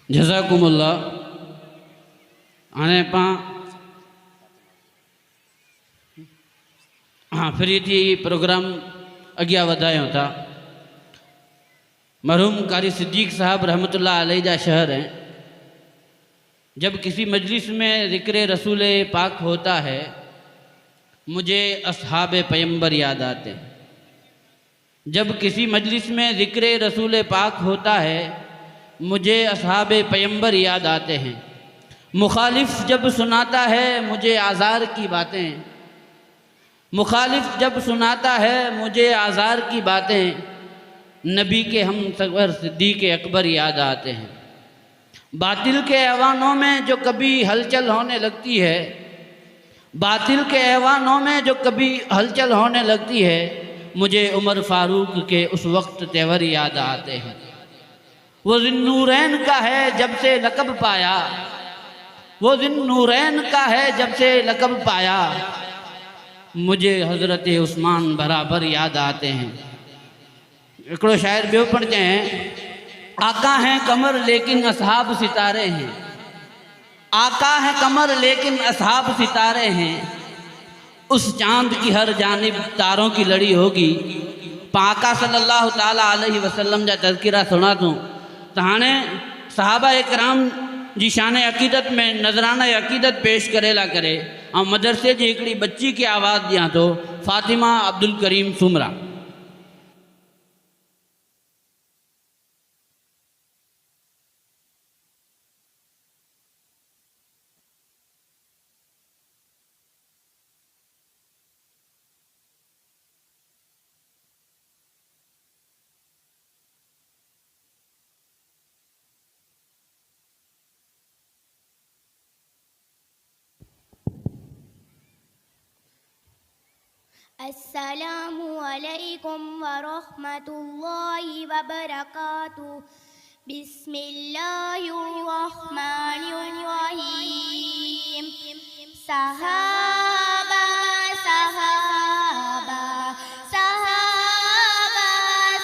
जज़ाकुमुल्लाह। हाणे पां हाँ फ्री थी प्रोग्राम अॻियां वधायूं था। मरहूम कारी सिद्दीक साहब रहमतुल्लाह अलैह जा शहर हैं। जब किसी मजलिस में ज़िक्र रसूल पाक होता है मुझे असहाब पैगंबर याद आते हैं। जब किसी मजलिस में ज़िक्र रसूल पाक होता है मुझे असहाब पैगंबर याद आते हैं। मुखालिफ जब सुनाता है मुझे आज़ार की बातें, मुखालिफ जब सुनाता है मुझे आज़ार की बातें, नबी के हम सगर सिद्दीक अकबर याद आते हैं। बातिल के ऐवानों में जो कभी हलचल होने लगती है, बातिल के ऐवानों में जो कभी हलचल होने लगती है, मुझे उमर फारूक के उस वक्त तेवर याद आते हैं। वो ज़िन्नूरैन का है जब से लक़ब पाया, वो ज़िन्नूरैन का है जब से लक़ब पाया, मुझे हज़रत उस्मान बराबर याद आते हैं। हिकिड़ो शाइर ॿियो पढ़ते हैं, आका हैं कमर लेकिन असहाब सितारे हैं, आका है कमर लेकिन असहाब सितारे हैं, उस चांद की हर जानिब तारों की लड़ी होगी। पाका सल्लल्लाहु ताला अलैहि वसल्लम जा तज़किरा सुना तूं त हाणे सहाबा इकराम जी शान अक़ीदत में नज़राना अक़ीदत पेश करेला करे ऐं मदरसे जी हिकिड़ी बच्ची खे आवाज़ ॾियां थो, फ़ातिमा अब्दुल करीम सुमरा। अस्सलामु अलैकुम वरहमतुल्लाहि वबरकातुहू। बिस्मिल्लाहिर्रहमानिर्रहीम। सहाबा सहाबा सहाबा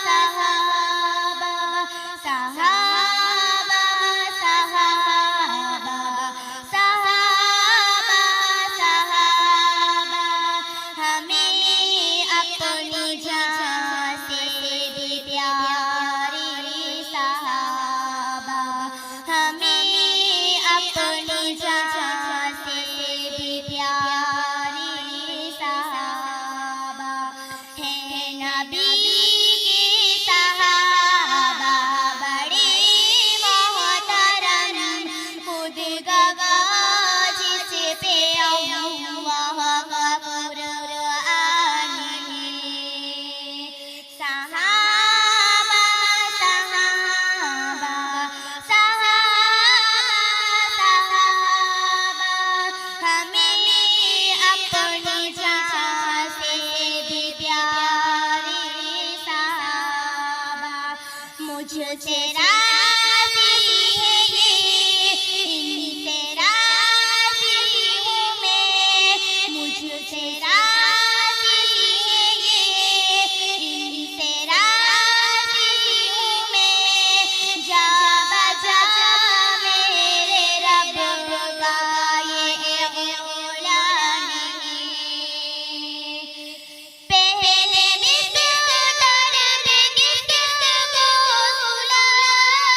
सहाबा सहाबा सहाबा सहाबा सहाबा, हमें अपनी जान से भी प्यारे सहाबा, हमें अपनी जान से भी प्यारे सहाबा हैं। नबी के सहाबा बड़े मोहतरम, खुद गवा जिस पे अल्लाह का कुरान है। सहाबा सहाबा सहाबा सहाबा, हमें अपनी जान से भी प्यारे सहाबा, मुझसे राज़ी है ये, इनसे राज़ी हूँ मैं, मुझसे राज़ी है ये, इनसे राज़ी हूँ मैं। जा बजा मेरे रब का ये ऐलान है, पहले मिस्र दर्द किसको सुनाए,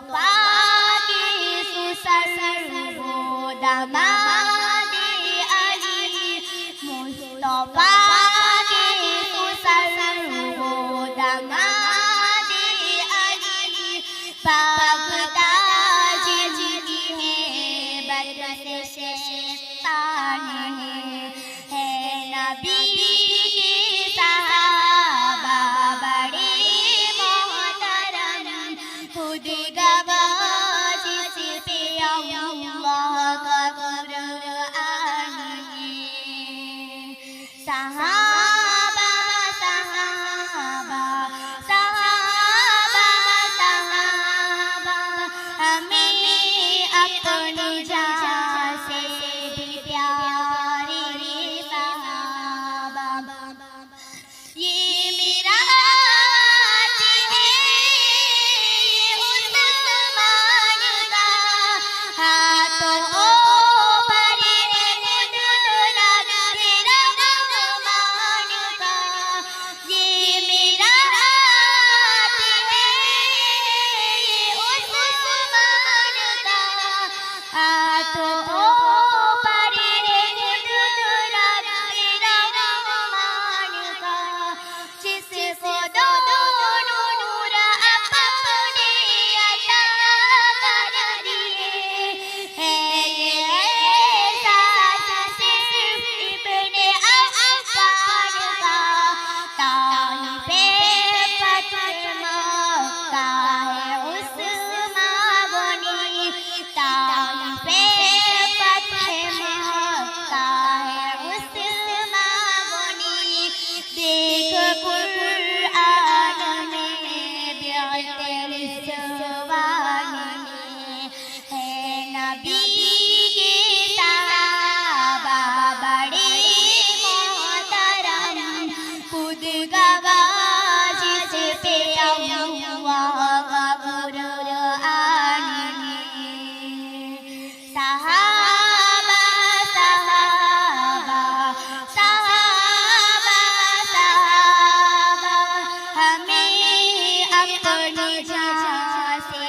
मुस्तफा के सुसर वो दमादे अली मुस्तफा के सुसर वो दमादे अली पाकताज जिनकी है बरकत से शैतान है नबी के सहाबा बड़े मोहतरम खुद गवाह जिसपे अल्लाह का कुरान है सहाबा सहाबा सहाबा सहाबा हमें अपनी जान से भी प्यारे रे सहाबा ये मेरा हाथ है उस्मान का हाथों पर रे कुदरत मेरा रहमान का ये मेरा हाथ है उस्मान का हाथों पर रे कुदरत मेरा रहमान का जिसको दोनों नूर अपने अता कर दिए है ये एहसास सिर्फ इब्ने अफ्फान का ताइफे फतह मक्का है उस्मान गनी ताइफे फतह मक्का है उस्मान गनी देख कुरान में बेअतल सवाल है नबी के सहाबा बड़े मोहतरम खुद गवाह जिसपे अल्लाह का कुरान है सहाबा सहाबा सहाबा सहाबा हमें अपनी जान से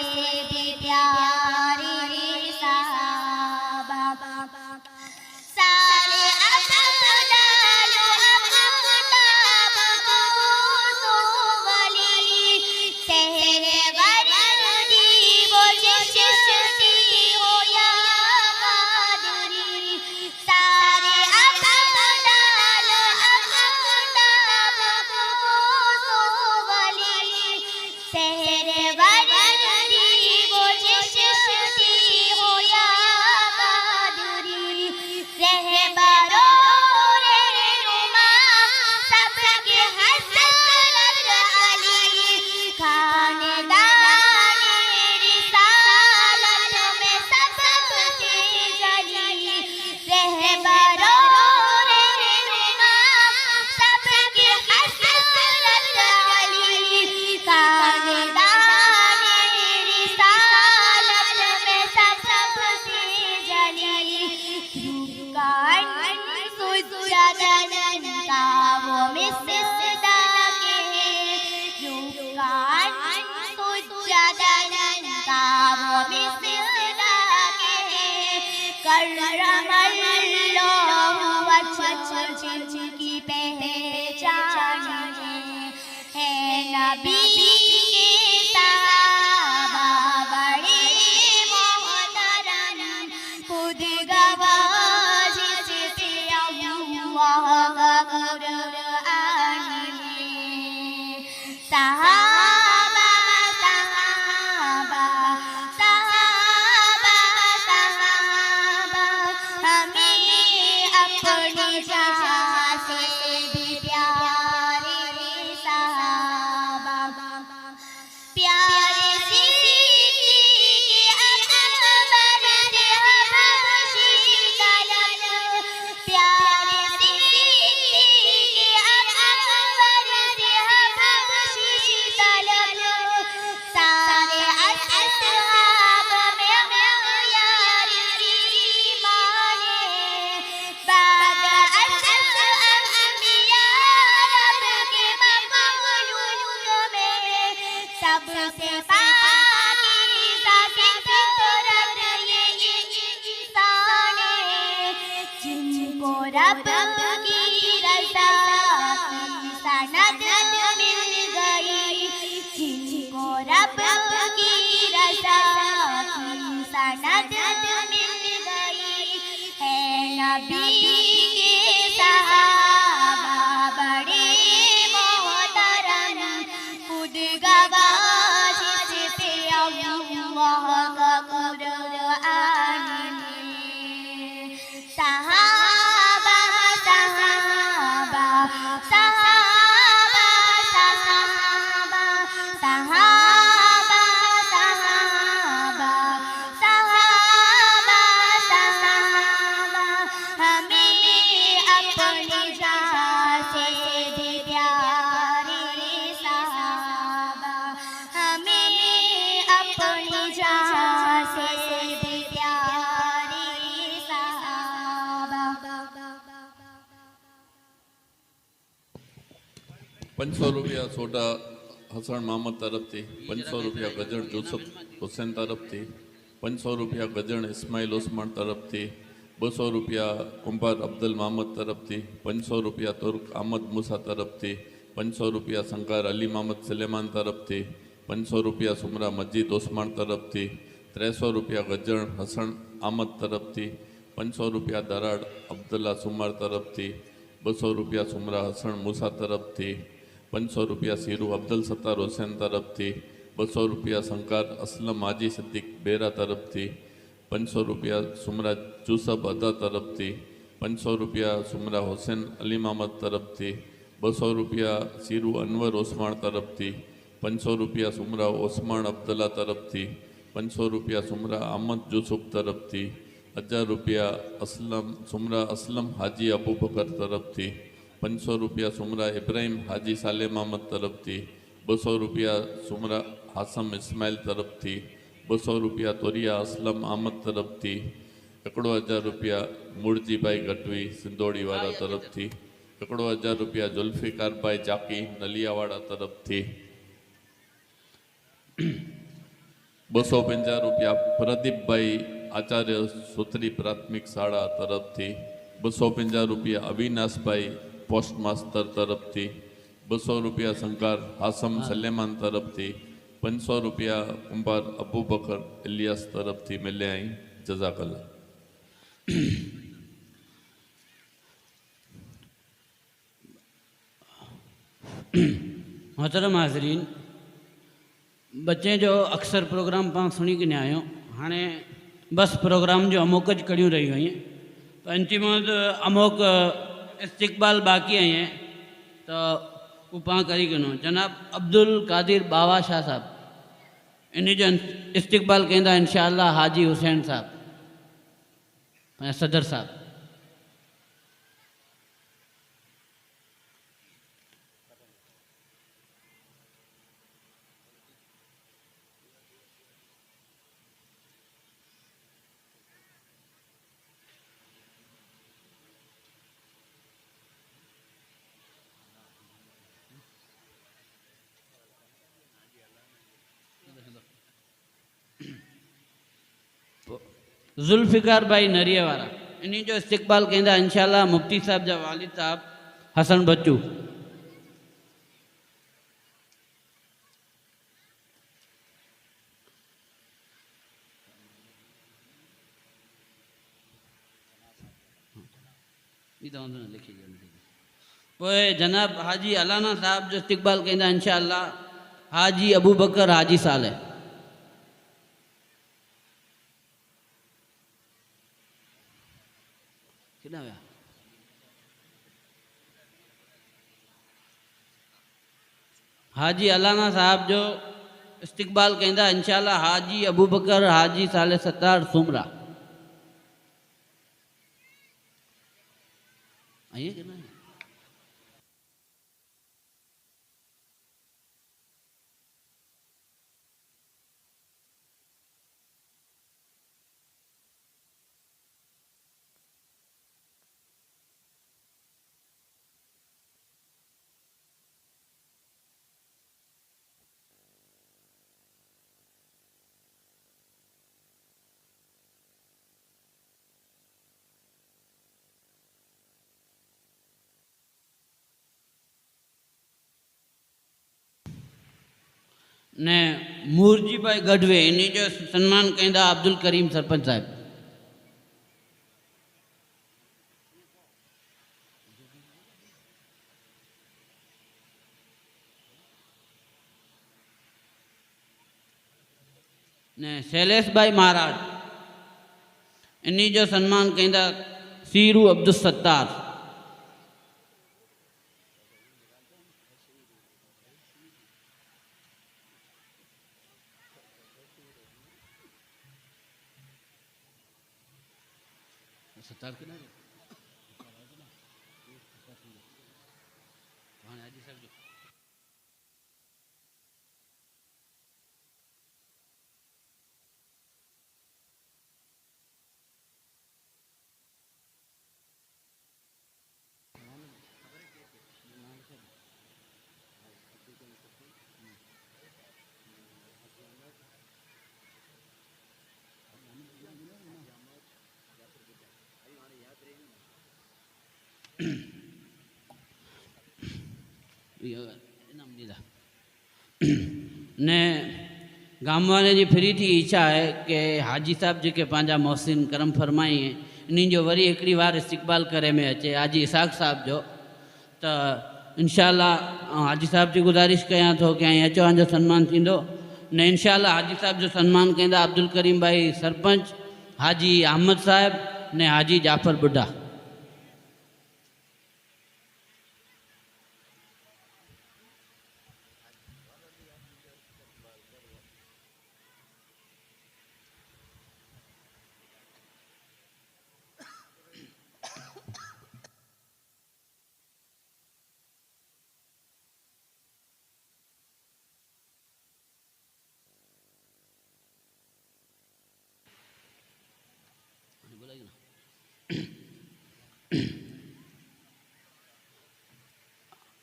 भी प्यारे रे सहाबा सारे अफदाल अफ्ताब को वली तेरे वरदी वो चिश्ती हो या कादरी सारे अफदाल अफ्ताब को वली तेरे वरदी वो चिश्ती हो या कादरी रहबरो रहनुमा सबके हज़रत अली खानदान रिसालत में सबसे जली रहबरो रहनुमा सबके हज़रत अली खानदान रिसालत में सबसे जली रुकान सुजदन का वो मिसदा के रुकान सुजदन का वो मिसदा के करमल्लाहु वजहहु जिनकी पहचान है नबी के सहाबा बड़े मोहतरम खुद गवाह जिसपे अल्लाह का कुरान है सहाबा सहाबा सहाबा सहाबा अल्लाह का कुरान है। सहाबा सहाबा सहाबा सहाबा सहाबा सहाबा सहाबा सहाबा हमें अपनी जान से भी प्यारे सहाबा, हमें अपनी जान से भी प्यारे सहाबा। 500 રૂપિયા સોડા હસણ મામદ તરફથી, 500 રૂપિયા ગજણ જુસફ હુસેન તરફથી, 500 રૂપિયા ગજણ ઇસ્માઇલ ઓસમાન તરફથી, 200 રૂપિયા કુંભાર અબ્દુલ મામદ તરફથી, 500 રૂપિયા તુર્ક અહમદ મૂસા તરફથી, 500 રૂપિયા સંકાર અલી મામદ સલેમાન તરફથી, 500 રૂપિયા સુમરા મજીદ ઓસમાન તરફથી, 300 રૂપિયા ગજણ હસણ આમદ તરફથી, 500 રૂપિયા દરાડ અબ્દુલ્લા સુમાર તરફથી, 200 રૂપિયા સુમરા હસણ મૂસા તરફથી, 500 રૂપિયા સીરુ અબ્દુલ સત્તાર હુસેન તરફથી, 200 રૂપિયા સંકાર અસલમ હાજી સિદ્દીક બેરા તરફથી, 500 રૂપિયા સુમરા જુસફ અદા તરફથી, 500 રૂપિયા સુમરા હુસેન અલી મામદ તરફથી, 200 રૂપિયા સીરુ અનવર ઓસમાણ તરફથી, 500 રૂપિયા સુમરા ઓસમાણ અબ્દુલ્લા તરફથી, 500 રૂપિયા સુમરા અહમદ જુસુફ તરફથી, 1000 રૂપિયા સુમરા અસલમ હાજી અબુબકર તરફથી, 500 રૂપિયા સુમરા ઇબ્રાહીમ હાજી સાલે મામદ તરફથી, 200 રૂપિયા સુમરા હાસમ ઇસ્માઇલ તરફથી, 200 રૂપિયા તોરિયા અસલમ અહમદ તરફથી, 1000 રૂપિયા મૂળજીભાઈ ગઢવી સિંદોડીવાળા તરફથી, 1000 રૂપિયા જુલ્ફિકારભાઈ જાકી નલિયાવાળા તરફથી, 250 રૂપિયા પ્રદીપભાઈ આચાર્ય સુત્રી પ્રાથમિક શાળા તરફથી, 250 રૂપિયા અવિનાશભાઈ પોસ્ટ માસ્ટર તરફથી, 200 રૂપિયા સંકાર હાસમ સલેમાન તરફથી, 500 રૂપિયા કુંભાર અબુબકર ઇલિયાસ તરફથી મિલે અહીં જઝાકલ્લા। मोहतरम हाज़रीन, बच्चे जो अक्सर प्रोग्राम पाण सुनी के आयो हाणे बस प्रोग्राम जो अमोक ज कड़ियूं रही हुई पंचम अमोक इस्तिकबाल बाकी आई हैं तो वो पाण करी कनो जनाब अब्दुल कादिर बावा शाह साहब इन जो इस्तिकबाल कहंदा इंशाअल्लाह हाजी हुसैन साहब सदर साहब। जुल्फिकार भाई नरिया वाला इन्हीं जो इस्तिकबाल कहंदा इंशाअल्लाह मुफ्ती साहब जा वालिद साहब हसन बच्चू। पोइ जनाब हाजी अलाना साहब जो इस्तिकबाल कहंदा इंशाअल्लाह हाजी अबू बकर हाजी साले। हाजी अलाना साहब जो इस्तिकबाल कहंदा इंशाअल्लाह हाजी अबू बकर हाजी साले सत्तार सुमरा। आइए कि ना ने मूरजी भाई गढ़वे इन्हीं जो सम्मान कहंदा अब्दुल करीम सरपंच साहब। ने शैलेश भाई महाराज इन्हीं जो सम्मान कंदा सीरू अब्दुल सत्तार। सत्तार के ना ने गाम वाले जी फिरी थी इच्छा है कि हाजी साहब जेके पंहिंजा मोहसिन करम फरमाई हैं इन्हीं जो वरी हिकिड़ी बार इस्तक़बाल करे में अचे हाजी इसाक साहब जो तो इंशाअल्लाह हाजी साहब जी गुज़ारिश कयां थो कि अचो जो सन्मान थींदो ने इंशाअल्लाह हाजी साहब जो सन्मान कंदा अब्दुल करीम भाई सरपंच हाजी अहमद साहब ने हाजी जाफ़र बुढ़ा।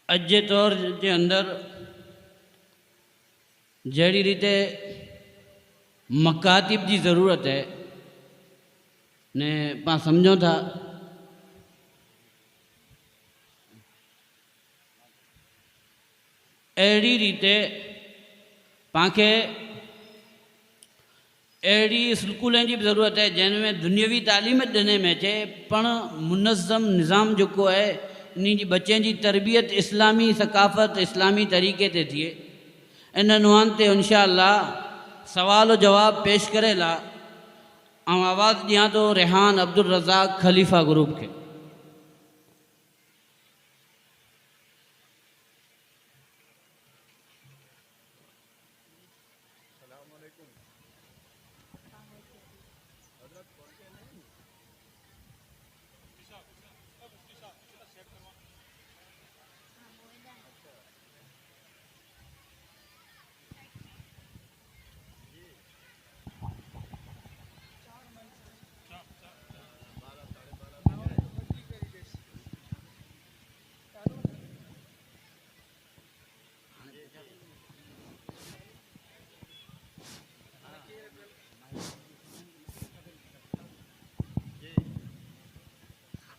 अज के दौर के अंदर जड़ी रीते मकातिब की ज़रूरत है ने पा समझो था अड़ी रीते पाखे अड़ी स्कूलों की भी ज़रूरत है जिनमें दुनियावी तालीम देने में अचे पण मुनज़्ज़म निज़ाम जो है इन जी बच्चों की तरबियत इस्लामी सकाफ़त इस्लामी तरीक़े ते थिए इन नुआन ते इंशाअल्लाह सवाल जवाब पेश करेला आवाज़ दियां तो रेहान अब्दुल रज़ाक खलीफ़ा ग्रुप के।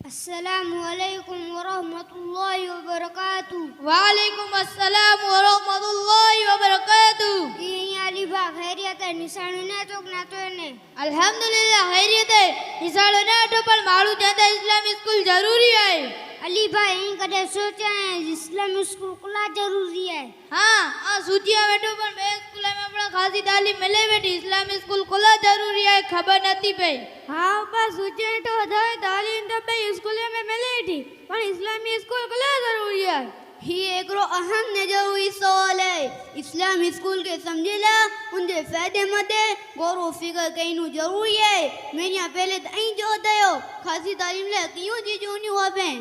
अस्सलामुअलैकुम वरहमतुल्लाहि वबरकातुहू। वालेकुम अस्सलाम वरहमतुल्लाहि वबरकातुहू। अलीभा खैरियत है निशान ने तो ना तो ने अल्हम्दुलिल्लाह खैरियत है निशान ने तो पर मालूम जाता इस्लामी स्कूल जरूरी है। अली भाई कदे सोचा है इस्लामी स्कूल खुला जरूरी है। हाँ सूचिया बैठो पर मैं स्कूल में अपना खासी तालीम मिले बेटी इस्लामी स्कूल खुला जरूरी है खबर नहीं पे। हाँ बस सोचे तो हदायत तालीम तो पे स्कूल में मिले थी पर इस्लामी स्कूल खुला जरूरी है। ही एक अहम ने जरूरी सवाल है इस्लामी स्कूल के समझेला उनके फायदे मते गौर फिकर कहीं जरूरी है। मैं पहले तई जो दयो खासी तालीम ले क्यों चीजों नहीं होवे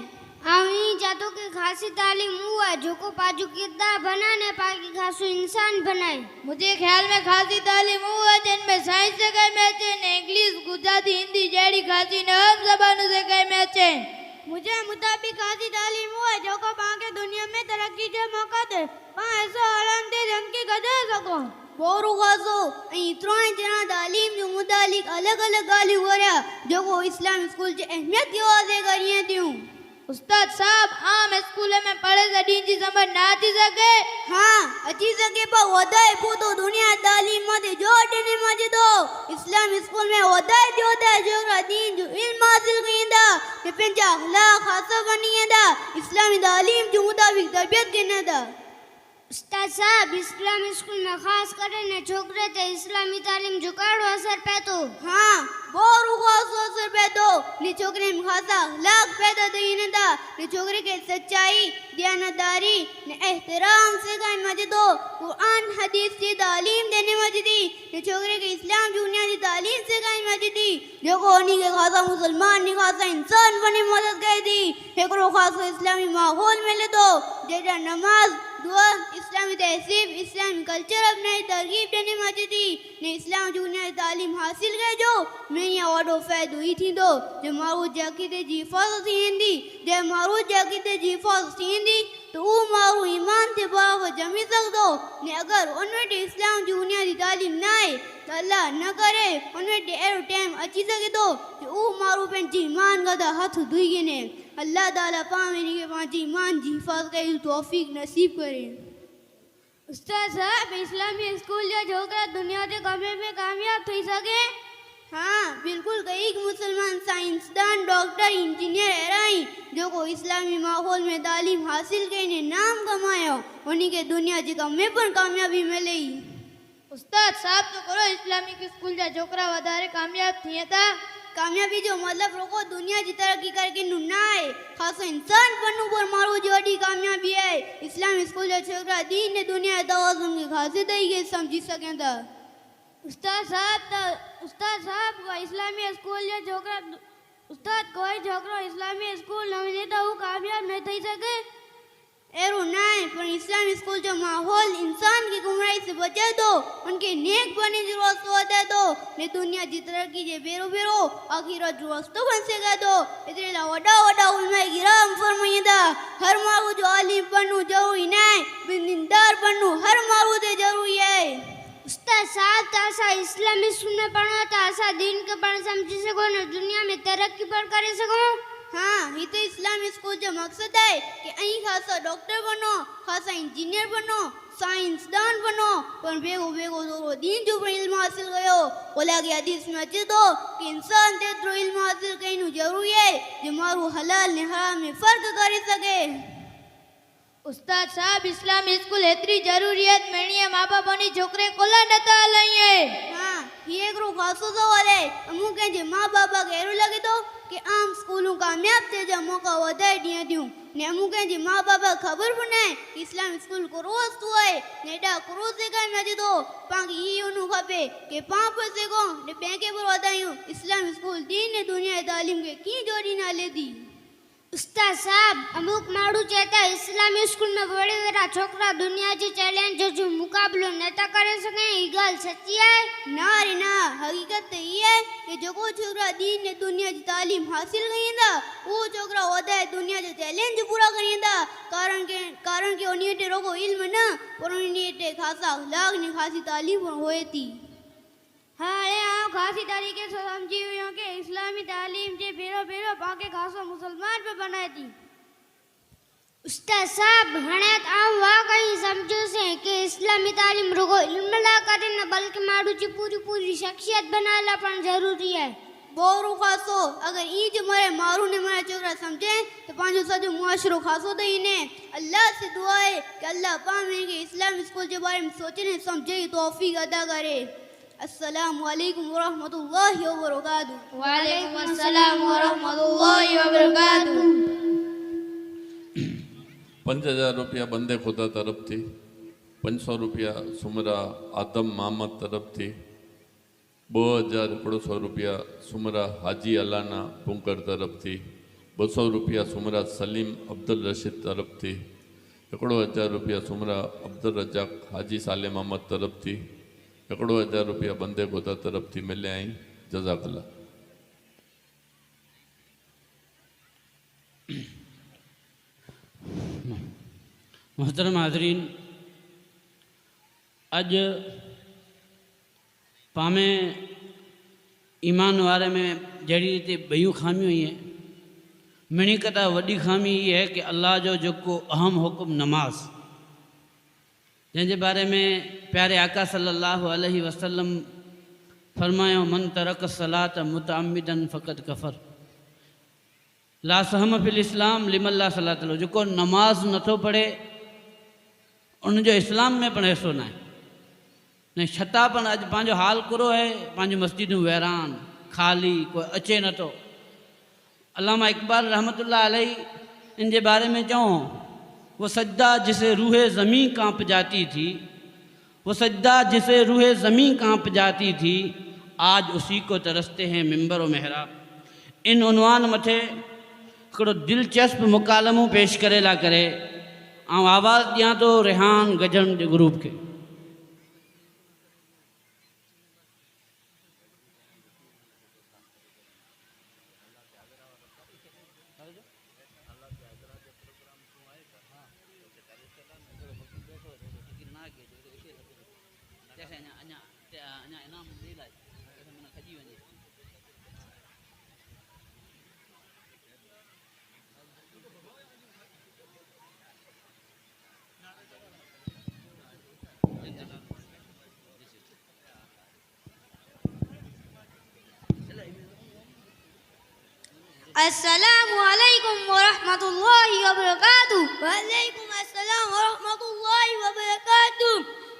आवी जातो के खासी तालीम हुआ जो को पाजू किरदार बनाने पाकी खासू इंसान बनाए। मुझे ख्याल में खासी तालीम हुआ जिनमें साइंस से कई में अच्छे ने इंग्लिश गुजराती हिंदी जैडी खासी ने हम जबानों से कई में अच्छे। मुझे मुताबिक खासी तालीम हुआ जो को पाके दुनिया में तरक्की के मौका दे पा ऐसा आराम दे जन के गदे सको बोरू खासो त्रोण जना तालीम जो मुतालिक अलग अलग गाली हो रहा जो को इस्लाम स्कूल की अहमियत की वादे करिए थी। उस्ताद साहब आम स्कूल में पढ़े सदी जी समझ ना थी सके। हाँ अच्छी सके पर वधाए पूतो दुनिया तालीम मते जो देने मजे दो इस्लाम स्कूल में वधाए जो दे जो दीन जो इल्म हासिल कइंदा ते पंजा अखलाक खासा बनिएदा इस्लामी तालीम जो मुताबिक तरबियत कइंदा। उस्ताद साहब इस्लामी स्कूल में खास કરીને છોકરે તે ઇસ્લામી તાલીમ જો કાળો અસર પેતો हाँ બોરું ખાસ અસર પેતો ને છોકરે में ખાસા લાગ पैदा થઈને તા ને છોકરે के सच्चाई दयानतदारी ने एहतराम से कायम मजदो कुरान हदीस की तालीम देने मजदी ने छोकरे के इस्लाम दुनिया की तालीम से कायम मजदी जो कोनी के खासा मुसलमान ने खासा इंसान बने मदद कर दी एकरो खास इस्लामी माहौल में ले दो जेजा नमाज दुआ इस्लामी तहसीब इस्लामी कल्चर अपने तरगीब देने मजदी ने इस्लाम दुनिया की तालीम हासिल कर जो मैं यहाँ वाडो फैद हुई थी दो जो मारू जाकी ते जीफाज थी हिंदी जो मारू जाकी ते जीफाज थी हिंदी तो वो मारू ईमान ते बराबर जमी सकदो ने अगर उनमें इस्लाम दुनिया की तालीम ना है तो अल्लाह न करे उनमें एरो टाइम अच्छी सके तो वो मारू पेन जी ईमान का हाथ धुई ने अल्लाह ताला पामेनी के पांच ईमान जी हिफाज करे तौफीक नसीब करे। उस्ताद साहब इस्लामी स्कूल जो छोकरा दुनिया के कामे में कामयाब थी सके हाँ बिल्कुल कई मुसलमान साइंसदान डॉक्टर इंजीनियर एराई जो को इस्लामी माहौल में तालीम हासिल करने नाम कमायो उन्हीं के दुनिया के कामे पर कामयाबी मिली। ઉસ્તાદ સાહેબ તો કરો ઇસ્લામિક સ્કૂલ જા છોકરા વધારે કામયાબ થયા તા कामयाबी जो मतलब रोको दुनिया की तरक्की करके ना है खास इंसान बनू पर मारो जोड़ी कामयाबी है इस्लामी स्कूल जो छोकरा दीन ने दुनिया तवाज़ुन के खासे दई के समझी सकें ता। उस्ताद साहब को इस्लामी स्कूल जो छोकरा उस्ताद कोई छोकरो इस्लामी स्कूल न तो वो कामयाब नहीं थई सके एरो ना है पर इस्लामी स्कूल जो माहौल इंसान की गुमराही से बचे दो उनके नेक बने जरूरत होते दो ने दुनिया की तरक्की जे बेरो बेरो आखिरत रास्तो बन सके दो इतने ला वडा वडा उलमा किराम फरमाइंदा हर मारू जो आलिम बनू जरूरी ना है बिंदार बनू हर मारू दे जरूरी है। उस्ताद साहब तासा इस्लामी स्कूल में पढ़ो तासा दीन के पढ़ समझ सको न दुनिया में तरक्की पर कर सको हाँ ये तो इस्लामी स्कूल जो मकसद है कि अहीं खासा डॉक्टर बनो खासा इंजीनियर बनो साइंसदान बनो पर बेगो बेगो दो दीन जो इल्म हासिल कयो बोला गया हदीस में अच्छे तो कि इंसान ते तो इल्म हासिल करना जरूरी है जो मारू हलाल ने हराम में फर्क कर सके। ઉસ્તાદ સાહેબ ઇસ્લામી સ્કૂલ એતરી જરૂરિયાત મેણીએ મા બાપોની છોકરે કોલા નતા લઈએ हाँ ये एक रो खासो सवाल है अमु के जे माँ बाबा केरो लगे तो कि आम स्कूलों कामयाब थे जब मौका वधाए दिया दियूं ने अमु के जे माँ बाबा खबर बनाए इस्लामी स्कूल को रोज तो है नेडा क्रोज से का मजे तो पांगी ये उनु खपे के पांच पैसे को ने बैंके पर वधायूं इस्लामी स्कूल दीन ने दुनिया तालीम के की जोड़ी ना ले दी। उस्ताद साहब अमुक माड़ू चेता इस्लामी स्कूल में बड़े बड़ा छोकरा दुनिया के चैलेंज जो मुकाबलो नता करे सके ई गल सच्ची है ना रे ना हकीकत तो ये है कि जो को छोकरा दीन ने दुनिया की तालीम हासिल करिंदा वो छोकरा होता है दुनिया के चैलेंज पूरा करिंदा कारण के उन्हीं ते रोको इल्म ना पर उन्हीं ते खासा अखलाक ने खासी तालीम होए थी। हाँ ये आओ खासी तरीके से समझी हुई हो कि इस्लामी तालीम जे बेरो बेरो पाके खासो मुसलमान पे बनाई थी। उस्ताद साहब हणे आम वाकई समझो से कि इस्लामी तालीम रुगो इल्म ला करे न बल्कि माड़ू जी पूरी शख्सियत बनाला पण जरूरी है बोरू खासो अगर ई जो मारे मारू ने मारे छोकरा समझे तो पांचो सजो मुआशरो खासो तो इने अल्लाह से दुआ है कि अल्लाह पामे के इस्लामी स्कूल के बारे में सोचने समझे तौफीक अदा करे। अस्सलामु अलैकुम वरहमतुल्लाहि वबरकातुहू। વાલેકુમ અસલામ વરહમતુલ્લાહિ વબરકાતુહુ। 5000 रुपया बंदे खुदा तरफ थी 500 रुपया सुमरा आदम मामद तरफ थी 2100 रुपया सुमरा हाजी अलाना पुंकर तरफ थी 200 रुपया सुमरा सलीम अब्दुल रशीद तरफ थी 1000 रुपया सुमरा अब्दुल रजाक हाजी साले मामद तरफ थी 1000 रुपया बंदे खुदा तरफ थी मिले आई जज़ाकल्लाह। मोहतरम हाज़रीन अज पामे ईमान वारे में जड़ी रीते बयूं खामियों ही है मिणी कदा वॾी खामी ये है कि अल्लाह जो जो अहम हुक्म नमाज जंहिंजे बारे में प्यारे आका सल्लल्लाहु अलैहि वसल्लम फरमायो मन तरक सलात मुतअम्मिदन फ़क़द कफ़र ला सहम फिल इस्लाम लिमन ला सलात लो जो नमाज नथो पढ़े उनजो इस्लाम में पण हिसो न आहे ने छता पण अॼु पंहिंजो हाल कुरो आहे, पंहिंजी मस्जिदूं वैरान खाली, कोई अचे नथो। अल्लामा इकबाल रहमतुल्लाह अलैह इन जे बारे में चऊं, वो सजदा जिसे रूहे ज़मीं कांप जाती थी, वो सजदा जिसे रूहे ज़मीं कांप जाती थी, आज उसी को तरसते हैं मिंबर व मेहराब। इन उनवान मथे हिकिड़ो दिलचस्प मुकालमो पेश करे ला करे ऐं आवाज़ ॾियां थो रेहान गजन जे ग्रुप खे। अस्सलामु अलैकुम वरहमतुल्लाहि वबरकातुहू। वालेकुम अस्सलाम वरहमतुल्लाहि वबरकातुहू।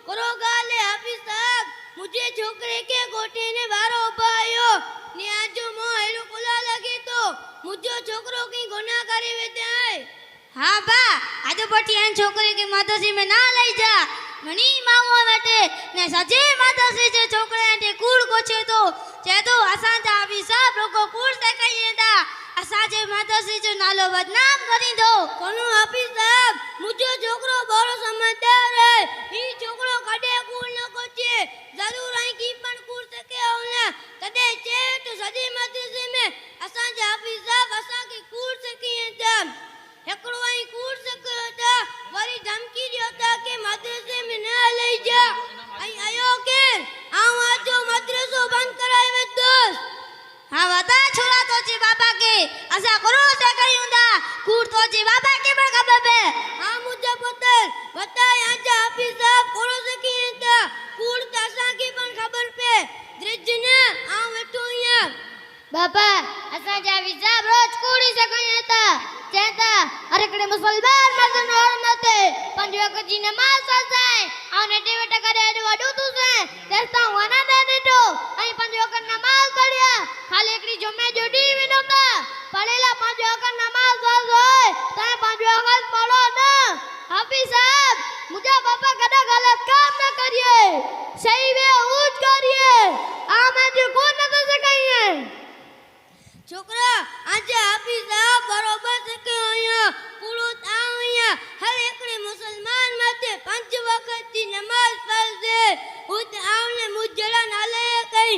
करो गाले हाफिज साहब, मुझे छोकरे के गोटे ने बारो पायो ने आजो मो हेलो कोला लगे तो मुझो छोकरो की गुनाह करे वेते है। हाँ बा, आजो पटियान छोकरे के मदरसे में ना लई जा। घणी माओ वटे ने सजे मदरसे जे छोकरे ते कूड़ कोछे तो चे तो असा जा हाफिज साहब लोगो कूड़ से कहिएंदा, असा जे मदरसे जो नालो बदनाम करी दो। कोनु हाफिज साहब, मुझो छोकरो बड़ो समझदार है, ई छोकरो कदे कूड़ न कोचे, जरूर आई की पण कूड़ सके औला तदे चे तो सजे मदरसे में असा जा हाफिज साहब असा के कूड़ सकिएंदा। एकड़ो आई कूड़ सकता वरी धमकी दियोता के मदरसे में न ले जा। आई आयो के आऊं आजो मदरसो बंद कराए वे दोस्त। हाँ बता छोरा तो जी बाबा के असा करो से कहियोंदा, कूड़ तो जी बाबा के पर खबर पे। हाँ मुझे पता बताए आजा हाफिज साहब करो सकिएंदा, कूड़ तसा की पण खबर पे द्रिजने आऊं वेठो हिया। बाबा असा जा विजाब रोज कूड़ी से कहियोंदा चेता अरे कड़े मुसलमान मर्दन और मते पंज वक्त जी नमाज पढ़ाए और नेटे बेटा करे अडो अडो तू से तेस्ता वना दे देतो आई पंज वक्त नमाज पढ़िया खाली एकड़ी जुमे जोडी विनोता पढ़ेला पंज वक्त नमाज फर्ज होए ताए पंज वक्त पढ़ो ना। हाफिज साहब मुझे बापा कदा गलत काम न करिए, सही वे ऊंच करिए, आमे जो कौन न से कहिए। छोकरा आजा हाफिज साहब बरोबर से कहियो कूड़ो ताविया हर एकड़े मुसलमान मते पंज वक्त की नमाज फर्ज है। उत आवने मुजड़ा नाले कई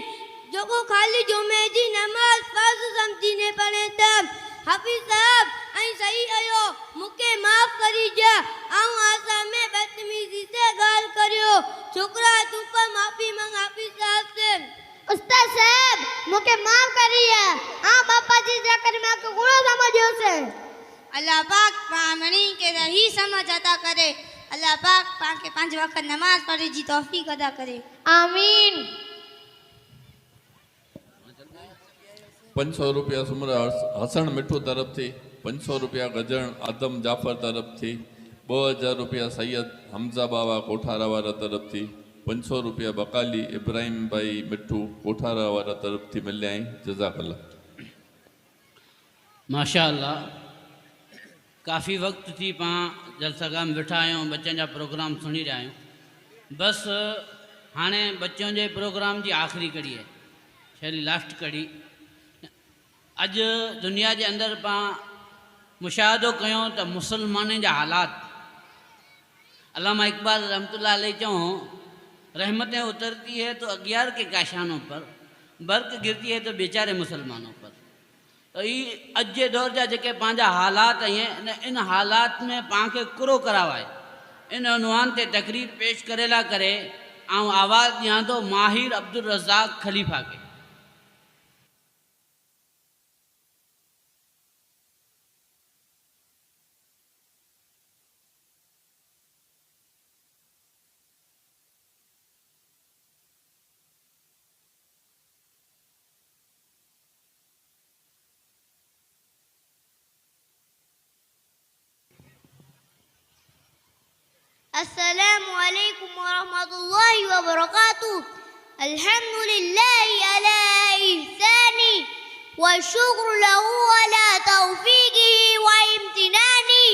जोको खाली जुमे जी नमाज फर्ज समझीने पड़े तब। हाफिज साहब आई सही आयो मुके माफ करी जा, आऊं आसा में बदतमीजी से गाल करियो। छोकरा तू पर माफी मांग हाफिज साहब से। उस्ताद साहब मुके माफ करिए, हाँ बापा जी जाकर मैं को गुणा समझो से। अल्लाह पाक पामणी के रही समझ अदा करे, अल्लाह पाक पाके पांच वक्त नमाज पढ़े जी तौफीक अदा करे, आमीन। 500 रुपया सुमरा हसन मिठू तरफ थी, 500 रुपया गजन आदम जाफर तरफ थी, 2000 रुपया सैयद हमजा बाबा कोठारा वाला तरफ थी, 500 रुपया बकाली इब्राहिम भाई मिठू कोठारा वाला तरफ थी मिले आई। जज़ाकल्लाह। माशाअल्लाह, काफ़ी वक्त थी पां जलसगाह में वेठा आहियूं, बच्चन जा प्रोग्राम सुनी रहिया आहियूं। बस हाणे बच्चों जे प्रोग्राम जी आख़िरी कड़ी है, छली लास्ट कड़ी। अॼु दुनिया जे अंदरि पां मुशाहिदो कयूं त मुसलमाननि जा हालात, अल्लामा इकबाल रहमतुल्लाह अलैह चऊं, रहमतें उतरती है तो अगियार के काशानों पर, बर्क गिरती है तो बेचारे मुसलमानों पर। तो ये अज जे दौर जा जेके पंहिंजा हालात आहिनि इन हालात में पाण खे कुरो करावाए इन उनवान ते तकरीर पेश करेला करे ऐं आवाज़ ॾियां थो माहिर अब्दुल रज़ाक खलीफ़ा खे। अस्सलामु अलैकुम वरहमतुल्लाहि वबरकातुह। अल्हम्दुलिल्लाहि अला इहसानी व शुक्र लहू अला तौफीकिही व इम्तिनानी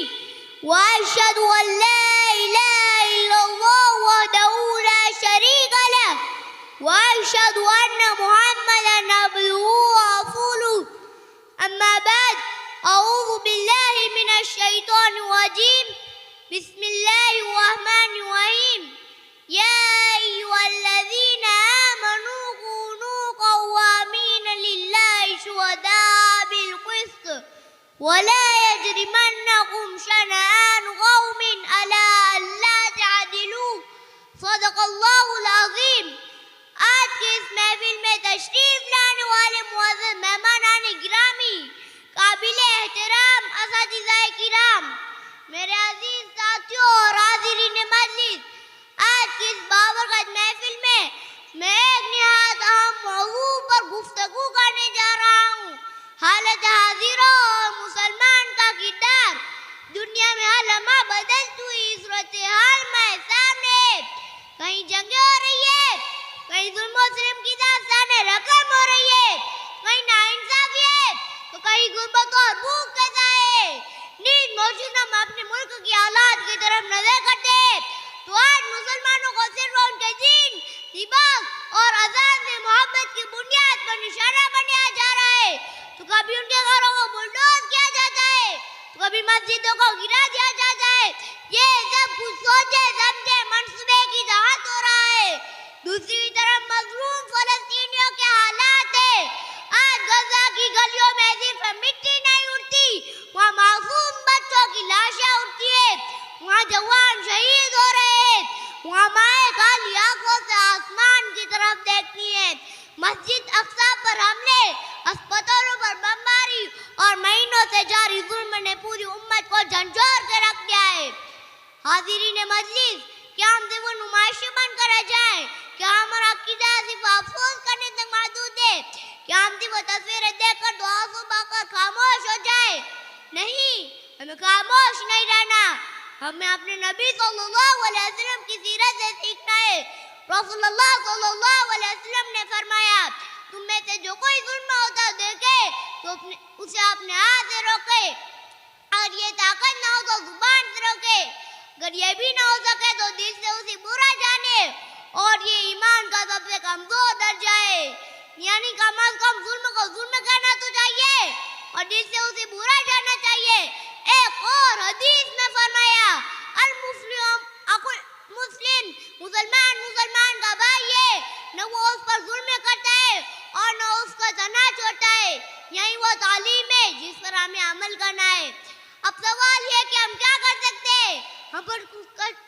व अशहदु अन ला इलाहा इल्लल्लाह वहदहू ला शरीक लह व अशहदु अन्न मुहम्मदन अब्दुहू व रसूलुहु। अम्मा बाद, अऊज़ु बिल्लाहि मिनश शैतानिर रजीम। बिस्मिल्लाहिर्रहमानिर्रहीम। या अय्युहल्लज़ीना आमनू कूनू क़व्वामीन लिल्लाहि शुहदाअ बिल क़िस्त वला यजरिमन्नकुम शनआनु क़ौमिन अला अल्ला तअदिलू। सदक़ल्लाहुल अज़ीम। आज की इस महफिल में तशरीफ लाने वाले मुअज़्ज़ज़ मेहमानान गिरामी, काबिल एहतराम असातिज़ाए किराम, मेरे अजीज साथियों और हाज़िरीन मजलिस, आज की इस बाबरकत महफिल में मैं एक निहायत अहम मौजू पर गुफ्तगू करने जा रहा हूँ। हालत हाजिरा और मुसलमान का किरदार दुनिया में हर लम्हा बदलती हुई सूरत हाल में सामने है। कहीं जंगें हो रही है, कहीं जुल्म और सितम की दास्तानें रकम हो रही है, कहीं नाइंसाफी है तो कहीं गुर्बत और भूख के साए। नींद मौजूद हम अपने मुल्क की हालात की तरफ नजर करते हैं तो आज मुसलमानों को सिर्फ उनके दीन, दिमाग और अज़ान से मोहब्बत की बुनियाद पर निशाना बनाया जा रहा है, तो कभी उनके घरों को बुलडोज किया जाता है, तो कभी मस्जिदों को गिरा दिया जाता है। ये सब कुछ सोचे समझे मंसूबे की तहत हो रहा है। दूसरी तरफ मजलूम फलस्तीनियों के हालात है। आज गजा की गलियों में सिर्फ मिट्टी नहीं उड़ती, वहाँ मासूम बच्चों की लाशें उड़ती है, वहाँ जवान शहीद हो रहे हैं, वहाँ माएँ खाली आंखों से आसमान की तरफ देखती हैं। मस्जिद अक्सा पर हमले, अस्पतालों पर बमबारी और महीनों से जारी जुल्म ने पूरी उम्मत को झंझोर के रख दिया है। हाज़िरीन मजलिस, क्या हम सिर्फ नुमाइशी बनकर रह जाएं? क्या हमारा अकीदा सिर्फ अफसोस करने तक महदूद है? क्या हम सिर्फ तस्वीरें देखकर दुआ सुबाकर खामोश हो जाए? नहीं, हमें खामोश नहीं रहना। हमें अपने नबी सल्लल्लाहु अलैहि वसल्लम की सीरत से सीखना है। रसूलुल्लाह सल्लल्लाहु अलैहि वसल्लम ने फरमाया, तुम में से जो कोई जुल्म होता देखे तो उसे अपने हाथ से रोके, और ये ताकत ना हो तो जुबान से रोके, अगर ये भी ना हो सके तो दिल से उसे बुरा जाने, और ये ईमान का सबसे कमजोर दर्जा है। यानी कम अज कम जुल्म को जुल्म कहना तो चाहिए और दिल से उसे बुरा जानना चाहिए। एक और हदीस में फरमाया, अल मुस्लिम अकुल मुस्लिम, मुसलमान मुसलमान का भाई है, न वो उस पर जुल्म करता है और न उसका तना छोड़ता है। यही वो तालीम है जिस पर हमें अमल करना है। अब सवाल ये कि हम क्या कर सकते हैं? हम पर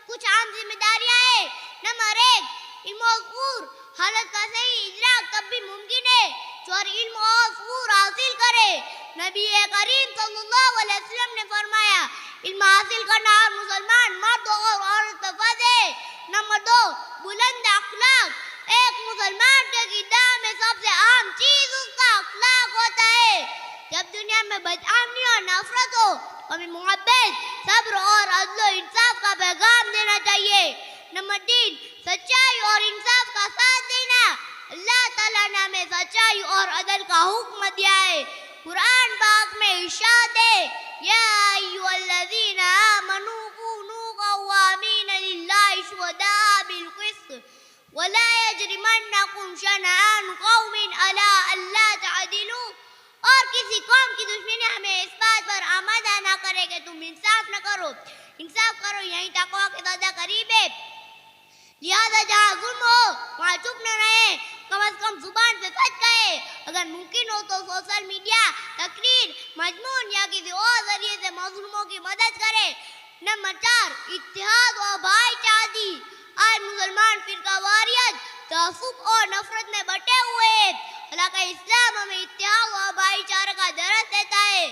कुछ आम जिम्मेदारियां हैं। नंबर 1, इल्म और शऊर। हालत का सही इजराक तब भी मुमकिन है जो इल्म और शऊर हासिल करे। नबी करीम सल्लल्लाहु अलैहि वसल्लम ने फरमाया, इल्म हासिल करना हर मुसलमान मर्द और औरत पर फर्ज है। नंबर 2, बुलंद अखलाक। एक मुसलमान के किरदार में सबसे अहम चीज उसका अखलाक होता है। जब दुनिया में बदआमनी और नफरत हो, हमें मोहब्बत, सब्र और अदल और इंसाफ का पैगाम देना चाहिए। नंबर 3, सच्चाई और इंसाफ का साथ देना। अल्लाह ताला ने हमें सच्चाई और अदल का हुक्म दिया है। कुरान पाक में इरशाद है, या अय्युहल्लज़ीना आमनू कूनू क़व्वामीन लिल्लाहि शुहदाअ बिल क़िस्त वला यजरिमन्नकुम शनआनु क़ौमिन अला अल्ला तअदिलू। और किसी कौम की दुश्मनी हमें इस बात पर आमादा ना करे कि तुम इंसाफ न करो। इंसाफ करो, यही तक़वा के ज़्यादा करीब है। लिहाजा जहाँ जुल्म हो वहाँ चुप न रहे, कम से कम जुबान से सच कहे। अगर मुमकिन हो तो सोशल मीडिया, तकरीर, मजमून या किसी और जरिए से मजलूमों की मदद करे। नंबर 4, इत्तेहाद और भाईचारगी। आज मुसलमान फिरकावारियत, तअस्सुब और नफरत में बटे हुए हैं। हालांकि इस्लाम हमें इत्तेहाद और भाईचारे का दर्स देता है।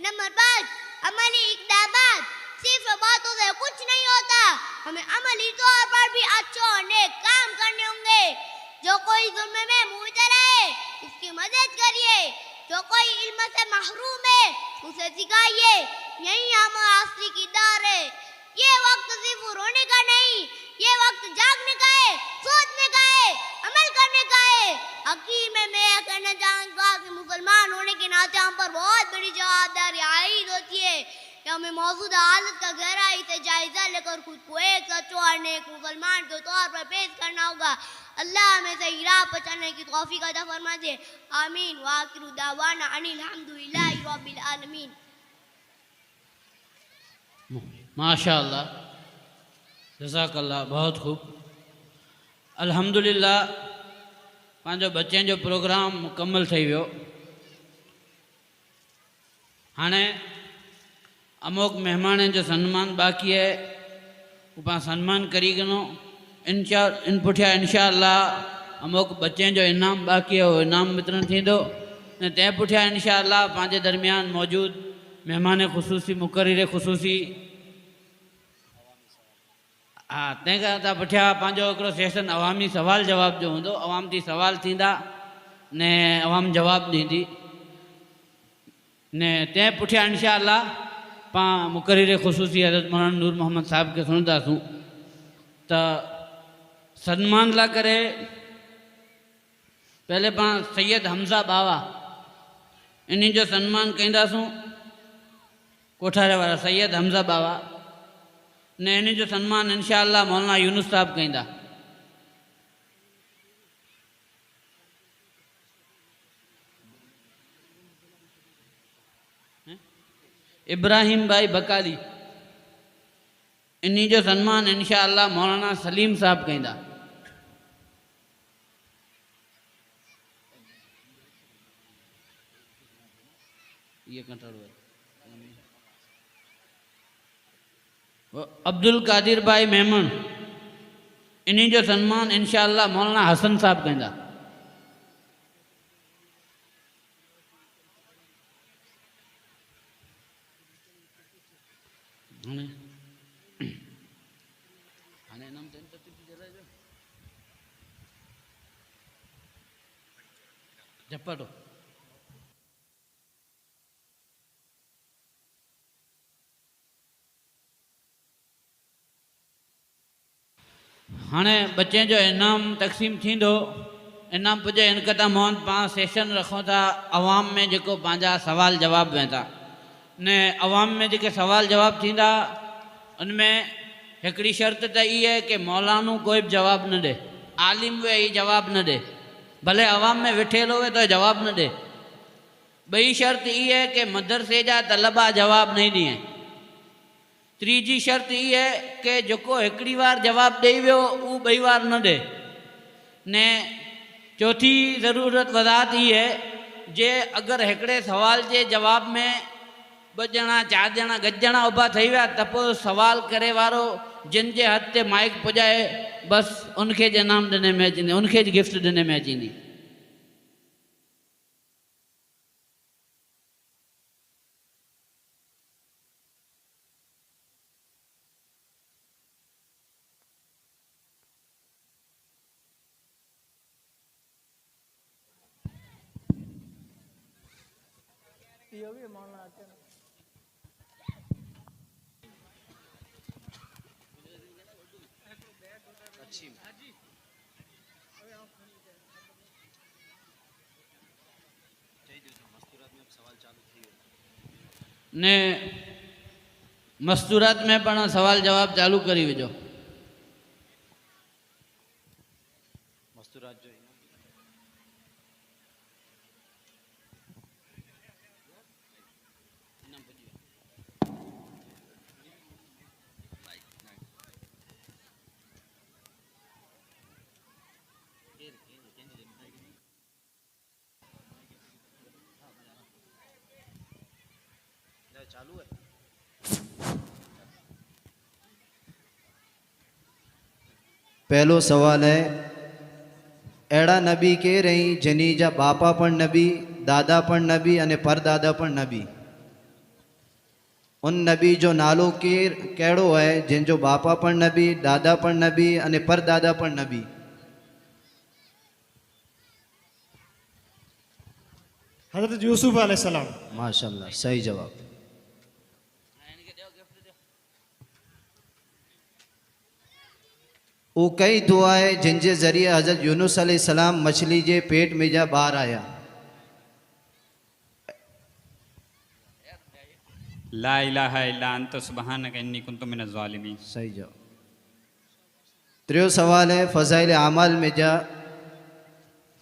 नंबर 5, अमली इक़दामात। सिर्फ बातों से कुछ नहीं होता, हमें अमली तौर पर भी अच्छे और नेक काम करने होंगे। जो कोई जुल्म में मुबतला है उसकी मदद करिए, जो कोई इल्म से महरूम है उसे सिखाइए। यही हमारा असली किरदार है। ये वक्त सिर्फ रोने का नहीं, ये वक्त जागने का है, सोचने का है, अमल करने का है। हकीम में मैं कहना चाहूँगा कि मुसलमान होने के नाते हम पर बहुत बड़ी जवाबदारी आयद होती है कि हमें मौजूदा हालत का गहराई से जायजा लेकर खुद को एक सच्चे और नेक मुसलमान के तौर पर पेश करना होगा। अल्लाह हमें सही राह पर चलने की तौफीक अता फरमा दे। आमीन। व आखिरु दावाना अनिल हम्दुलिल्लाहि रब्बिल आलमीन। माशाअल्लाह, जज़ाकल्लाह, बहुत खूब। अल्हम्दुलिल्लाह, पंहिंजो बच्चन जो प्रोग्राम मुकम्मल थी वियो। हाणे अमोक मेहमान जो सम्मान बाक़ी है, वो पाण सम्मान करी गनो। इन पुठिया इंशाअल्लाह अमोक बच्चन जो इनाम बाक़ी है, वो इनाम वितरण थींदो। ने तंहिं पुठिया इंशाअल्लाह पंहिंजे दरमियान मौजूद मेहमान ख़ुसूसी मुक़र्रिर ख़ुसूसी हाँ तंहिंखां पुठिया पंहिंजो हिकिड़ो सेशन अवामी सवाल जवाब जो हूंदो। अवाम थी सवाल थींदा ने अवाम जवाब ॾींदी ने तंहिं पुठिया इंशाअल्लाह पाण मुक़र्रिर ख़ुसूसी हज़रत मौलाना नूर मोहम्मद साहब खे सुणंदासूं। त सन्मान लाइ करे पहले पाण सैयद हमज़ा बावा इन्हीं जो सन्मान कंदासूं। कोठारे वारा सैयद हमज़ा बावा ने इन्हीं जो सन्मान इंशाअल्लाह मौलाना यूनुस साहब कंदा। इब्राहिम भाई बकाली इन्हीं जो सन्मान इंशाअल्लाह मौलाना सलीम साहब कंदा। ये अब्दुल कादिर भाई मेमन इन्हीं जो सन्मान इंशाअल्लाह मौलाना हसन साहब कंदा। झपटो हाणे बच्चे जो इनाम तक़सीम थींदो। इनाम पुजे इनकता मोहन पाण सेशन रखूं था अवाम में जेको पंहिंजा सवाल जवाब वेंदा ने अवाम में जेके सवाल जवाब थींदा उनमें हिकिड़ी शर्त त ई है कि मौलानो कोई बि जवाब न दे, आलिम वे ही जवाब न दे, भले अवाम में वेठेल होवे तो जवाब न दे। बई शर्त ई है कि मदरसे जा तलबा जवाब नहीं दिए। तीजी शर्त ई है कि जेको हिकिड़ी बार जवाब ॾेई वियो उहो ॿई बार न ॾे ने चौथी ज़रूरत वज़ाहत ई है जे अगर हिकिड़े सवाल के जवाब में 2 ॼणा 4 ॼणा गॾिजणा उभा थी विया त पोइ सवाल करे वारो जिन जे हथ ते माइक पुॼाए बस उनके इनाम ॾिने में अची उनके गिफ्ट ॾिने में अची। ने मस्तूरात में पण सवाल जवाब चालू करी विझो। मस्तूरात जो चालू है। पहलो सवाल है, एड़ा नबी के रही जनी जा बापा पण नबी, दादा पण नबी अने परदादा पण नबी। उन नबी जो नालो केड़ो है जिन जो बापा पण नबी, दादा पण नबी अने परदादा पण नबी। हज़रत यूसुफ अलैहिस्सलाम। माशाअल्लाह, सही जवाब। वो कई दुआए जिन जे ज़रिए हज़रत यूनुस अलैहिस्सलाम मछली जे पेट में जा ॿाहिरि आया। ला इलाहा इल्ला अंत सुब्हानक इन्नी कुन्तु मिनज़ ज़ालिमीन। सही जवाब। त्रियो सवाल है फ़ज़ाइल आमाल में जा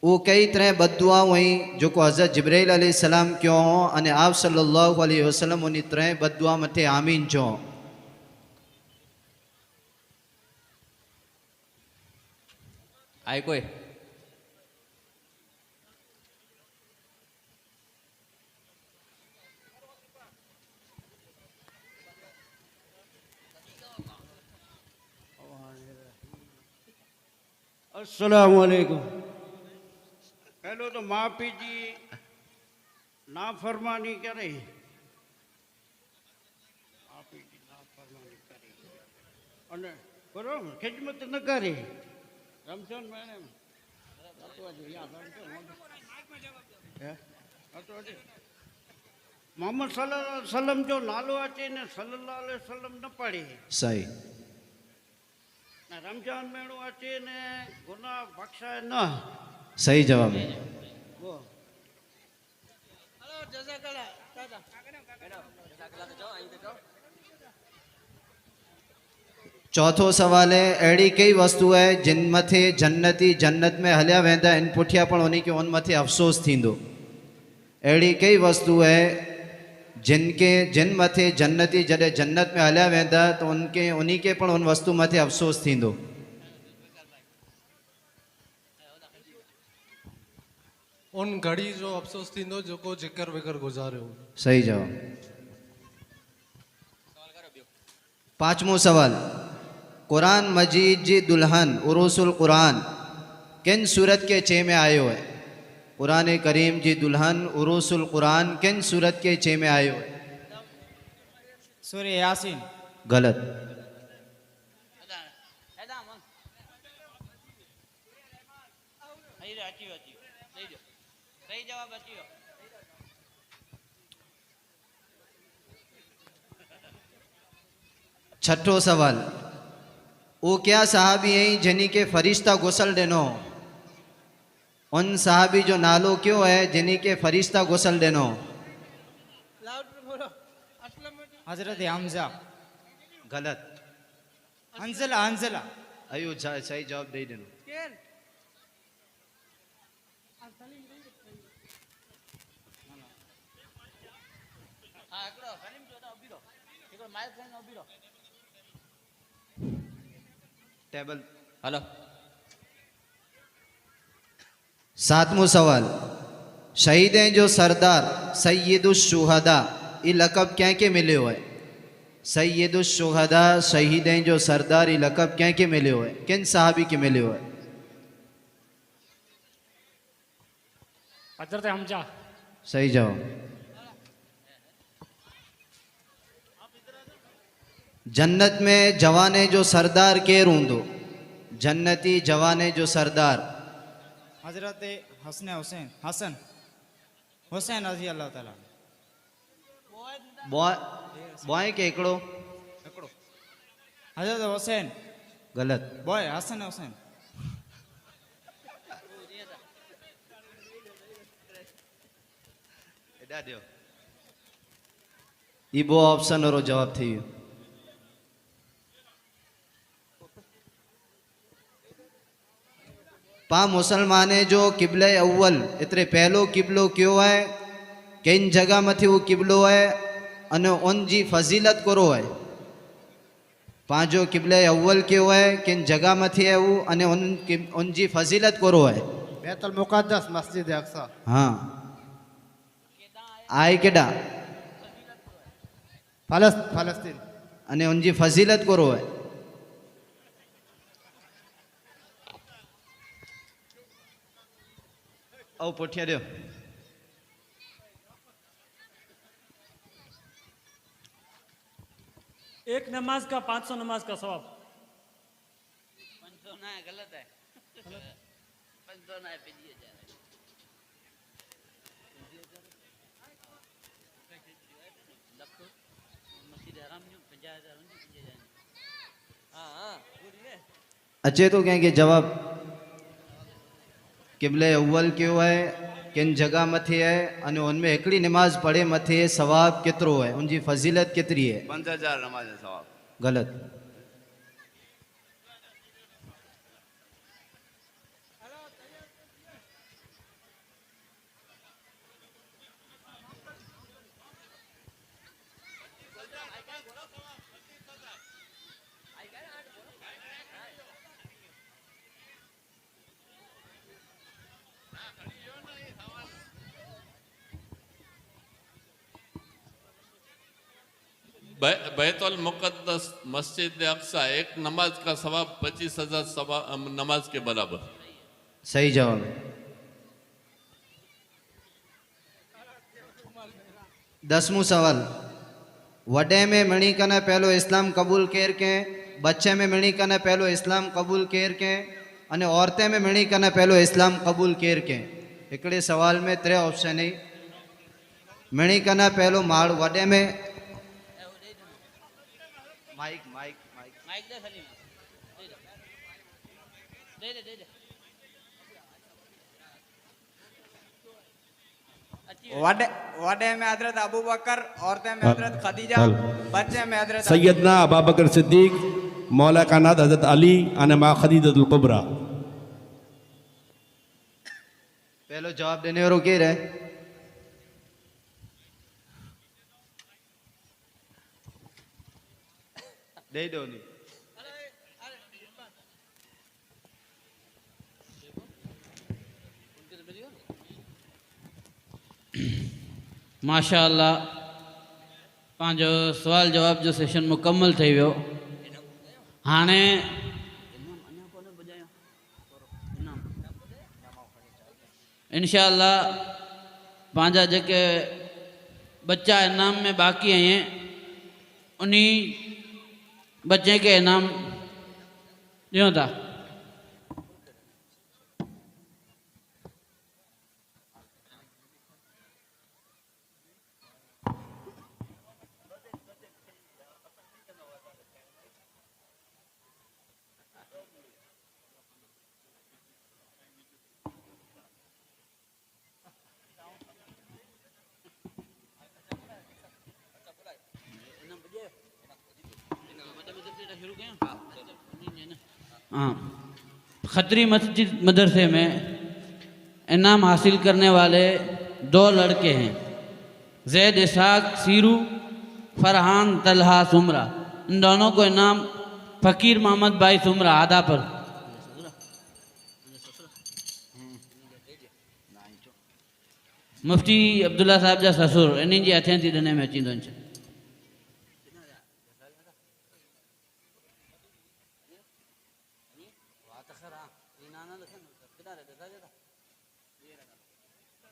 वो कई तरह बददुआ हुई जो को हज़रत जिब्राइल अलैहिस्सलाम क्यों हो अने आप सल्लल्लाहु अलैहि वसल्लम उन तरह बददुआ मथे आमीन चो। आए कोई अस्सलाम वालेकुम। पहले तो माँ पी जी नाफरमानी करे, અને બરાબર ખિદમત ન કરે રમઝાન મહિનામાં मोहम्मद सल्लल्लाहु अलैहि वसल्लम जो नालो अचे ने सल्लल्लाहु अलैहि वसल्लम न पढ़े सही ने रमजान महीनो अचे ने गुनाह बख्शाए न। सही जवाब है। चौथो सवाल है अड़ी कई वस्तु है जिन मथे जन्नती जन्नत में हलिया वेंदा इन पुठिया पण उन्हीं के उन मथे अफ़सोस थींदो। अड़ी कई वस्तु है जिन मथे जन्नती जॾहिं जन्नत में हलिया वेंदा तो उन्हीं के पण उन वस्तु मथे अफ़सोस थींदो। उन घड़ी जो अफ़सोस थींदो जेको जिक्र विकर गुज़ारियो। सही जवाब। पांचमो सवाल कुरान मजीद जी दुल्हन उरूसुल कुरान किन सूरत के चे में आयो है? कुरान करीम जी दुल्हन उरूसुल कुरान किन सूरत के चे में आयो है? सूरह यासीन। गलत। छठो सवाल वो क्या साहबी हैं जिन्हीं के फरिश्ता गुसल देनो? उन साहबी जो नालो क्यों है जिन्हीं के फरिश्ता गुसल देनो? हजरत हमजा। गलत। हंजला हंजला। अयो सही जवाब दे देनो। Table hello. सातमो सवाल शहीदें जो सरदार सैयदुश्शुहदा ये लक़ब क्या के मिले है? सैयदुश्शुहदा शहीदें जो सरदार ये लक़ब क्या के मिले है? किन साहबी के मिले है? हजरत हमजा। सही जवाब। जन्नत में जवाने जो सरदार केर हूंदो? जन्नती जवाने जो सरदार हजरत हसन हुसैन हसन हुसैन रज़ी अल्लाह ताला। बॉय के एकड़ो? हजरत हुसैन। गलत। बॉय हसन हुसैन। ये वो ऑप्शन और जवाब थी। पा मुसलमाने जो किबले अव्वल इतरे पहलो किबलो क्यों है? किन जगह मथे वो किबलो है अने उन जी फजीलत करो है? पांचो किबले अव्वल क्यों है? किन जगह मथे है वो अने उन जी फजीलत करो है? बैतुल मुक़द्दस मस्जिद अक्सा। हाँ आए केडा फलस्तीन अने उन जी फजीलत करो है? आओ पुठिया दो। एक नमाज का 500 नमाज का सवाब। 500 ना है, गलत है। 500 ना है, 50,000 है। लखो मस्जिद हराम जो 50,000 50,000। हाँ हाँ बोलिए। अचे तो कंहिंखे जवाब क़िबले अव्वल कयो आहे किन जगह मथे है अने उनमें हिकिड़ी नमाज पढ़े मथे सवाब केतिरो है उनकी फजीलत केतिरी है 5000 नमाज सवाब गलत बैतुल मुक़द्दस मस्जिद अक्सा एक नमाज का सवाब 25,000 नमाज के बराबर। सही जवाब है। 10वां सवाल वडे में मणी कने पहलो इस्लाम कबूल केर के बच्चे में मणी कने पहलो इस्लाम कबूल केर के अने औरतें में मणी कने पहलो इस्लाम कबूल केर के हिकिड़े सवाल में 3 ऑप्शन है मणी कने पहलो माड़ वडे में माइक माइक माइक माइक दे सलीम दे दे दे दे वडे वडे में हजरत अबू बकर, औरतें में हजरत खदीजा, बच्चे में हजरत सैयदना अबा बकर सिद्दीक मौला कानात हजरत अली अने मां खदीजतुल कुबरा। पहलो जवाब देने वालों केर है दे दो नहीं माशा अल्लाह पंहिंजो सवाल जवाब जो सेशन मुकम्मल थी वियो। हाणे इंशा अल्लाह पंहिंजा जेके बच्चा इनाम में बाक़ी आहिनि उन्हीं बच्चे के इनाम ॾियूं था। हाँ, खत्री मस्जिद मदरसे में इनाम हासिल करने वाले 2 लड़के हैं जैद इसाक सीरू, फरहान तलहा सुमरा। इन दोनों को इनाम फ़कीर मोहम्मद भाई सुमरा आधा पर मुफ्ती अब्दुल्ला साहब जा ससुर इन्हीं जी हथें थी ॾिने में अची थो।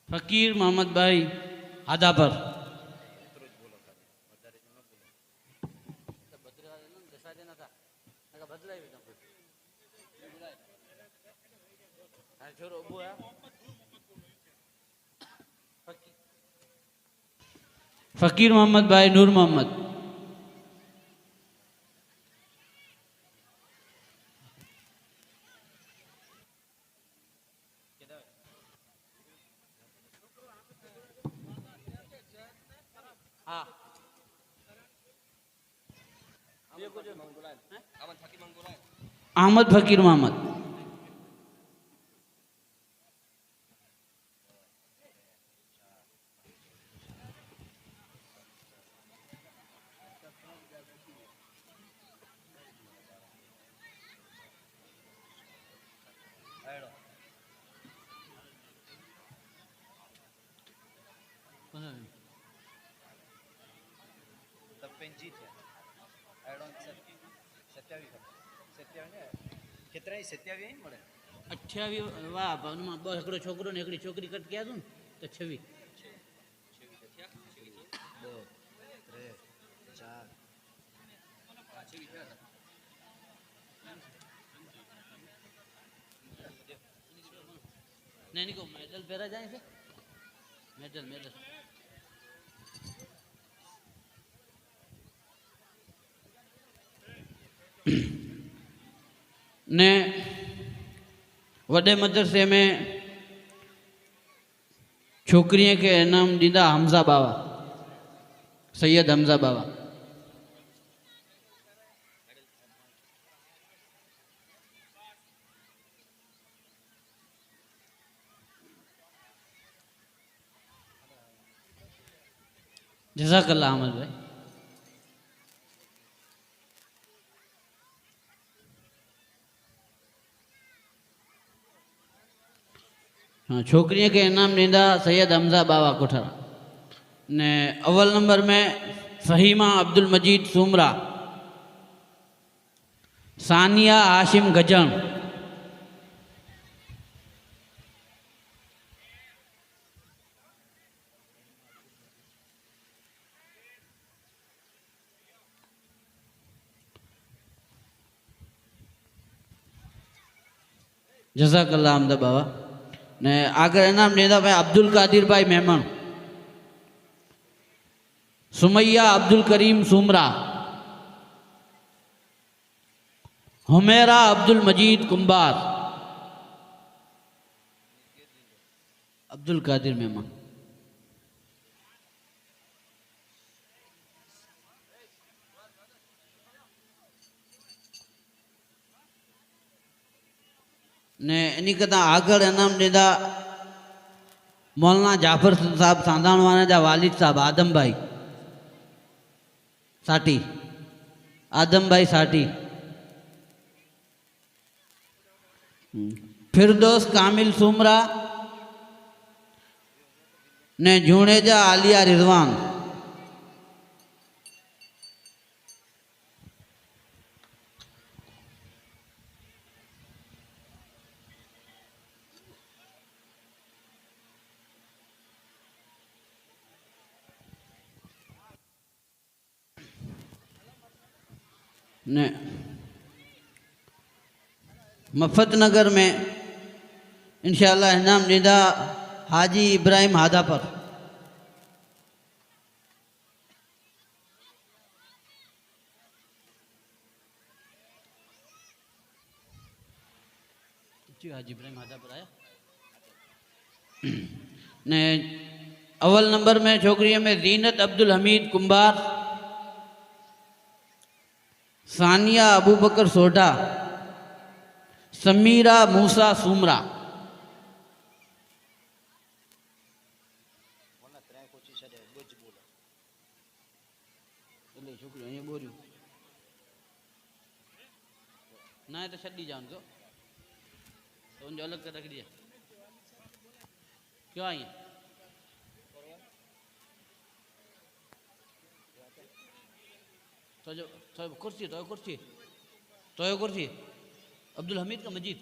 फ़कीर मोहम्मद भाई आधा पर फ़कीर मोहम्मद भाई नूर मोहम्मद अहमद फ़कीर मोहम्मद केतिरा 27 મળે 28 वाह हुनमां ॿ हिकिड़ो छोकिरो ने हिकिड़ी छोकिरी कट कया अथऊं त 26 नहीं इनको मेडल पहरा जाए से मेडल मेडल ने वॾे मदरसे में छोकिरीअ खे इनाम ॾींदा हमज़ा बाबा, सैयद हमज़ा बाबा। जज़ाकल्लाह अहमद भाई। हाँ, छोकिरीअ खे इनाम ॾींदा सैयद हमज़ा बाबा कोठरा ने अव्वल नंबर में फ़हीमा अब्दुल मजीद सूमरा, सानिया हाशिम गजण, जज़ाकल्लाह अहमद बाबा ने आगे इनाम ॾींदा भाई अब्दुल कादिर भाई मेमन, सुमैया अब्दुल करीम सूमरा, हुमेरा अब्दुल मजीद कुंभार, अब्दुल कादिर मेमन। ने इन कदा आगड़ इनाम ॾींदा मौलाना जाफ़र साहब सांधाणवाना जा वालिद साहब आदम भाई साटी, आदम भाई साटी। फिरदौस कामिल सूमरा ने जूनेजा आलिया रिजवान, ने मफत नगर में इंशाअल्लाह इनाम ॾींदा हाजी इब्राहिम हादापर, हाजी इब्राहिम हादापर आया ने अव्वल नंबर में छोकरीअ में ज़ीनत अब्दुल हमीद कुंभार, सानिया अबू बकर सोढा, समीरा मूसा सूमरा। ना तो छड़ी जान को तो उन अलग कर रख दिया क्यों आई तो जो तो कुर्सी तो कुर्सी अब्दुल हमीद का मजीद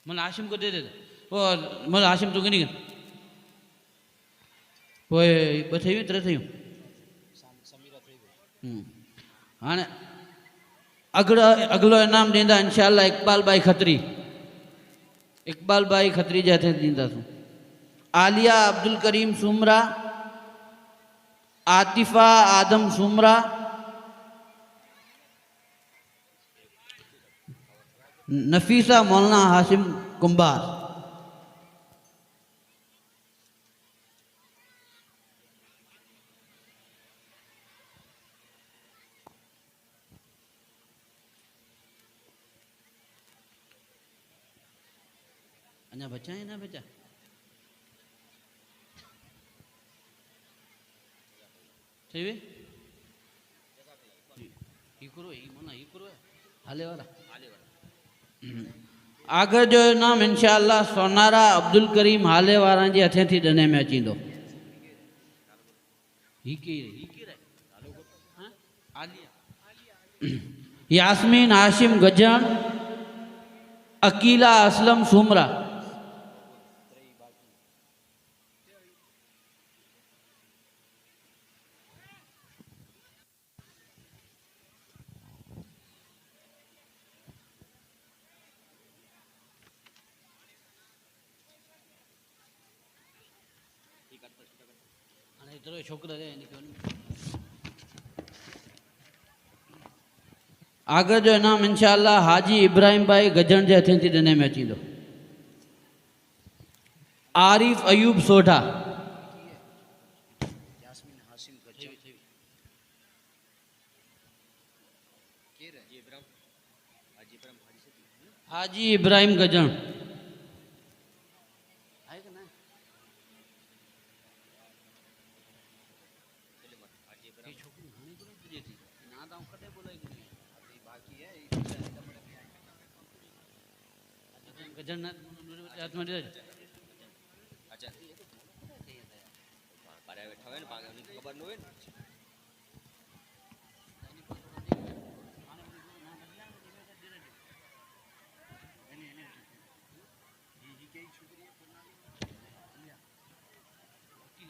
मन हाशिम को दे दे वो मन हाशिम तो नहीं वो बताइए तरह थी हाँ अगलो इनाम ॾींदा इंशाअल्लाह इकबाल भाई खत्री जे हथे ॾींदासूं। आलिया अब्दुल करीम सूमरा, आतिफा आदम सूमरा, नफीसा मौलाना हाशिम कुंभार। अन्या बचा है ना बचा चाहिए ये करो ये मना ये करो हाले वाला आगे जो नाम इंशाअल्लाह सोनारा अब्दुल करीम हाले वारा जे हथे थी ॾने में अचींदो। यास्मीन हाशिम गजन, अकीला असलम सूमरा। छोकरा आगे जो इनाम इंशाअल्लाह हाजी इब्राहिम भाई गजण जे हथें थी ॾिने में अची थो। आरिफ अयूब सोढा, हाजी इब्राहिम गजण,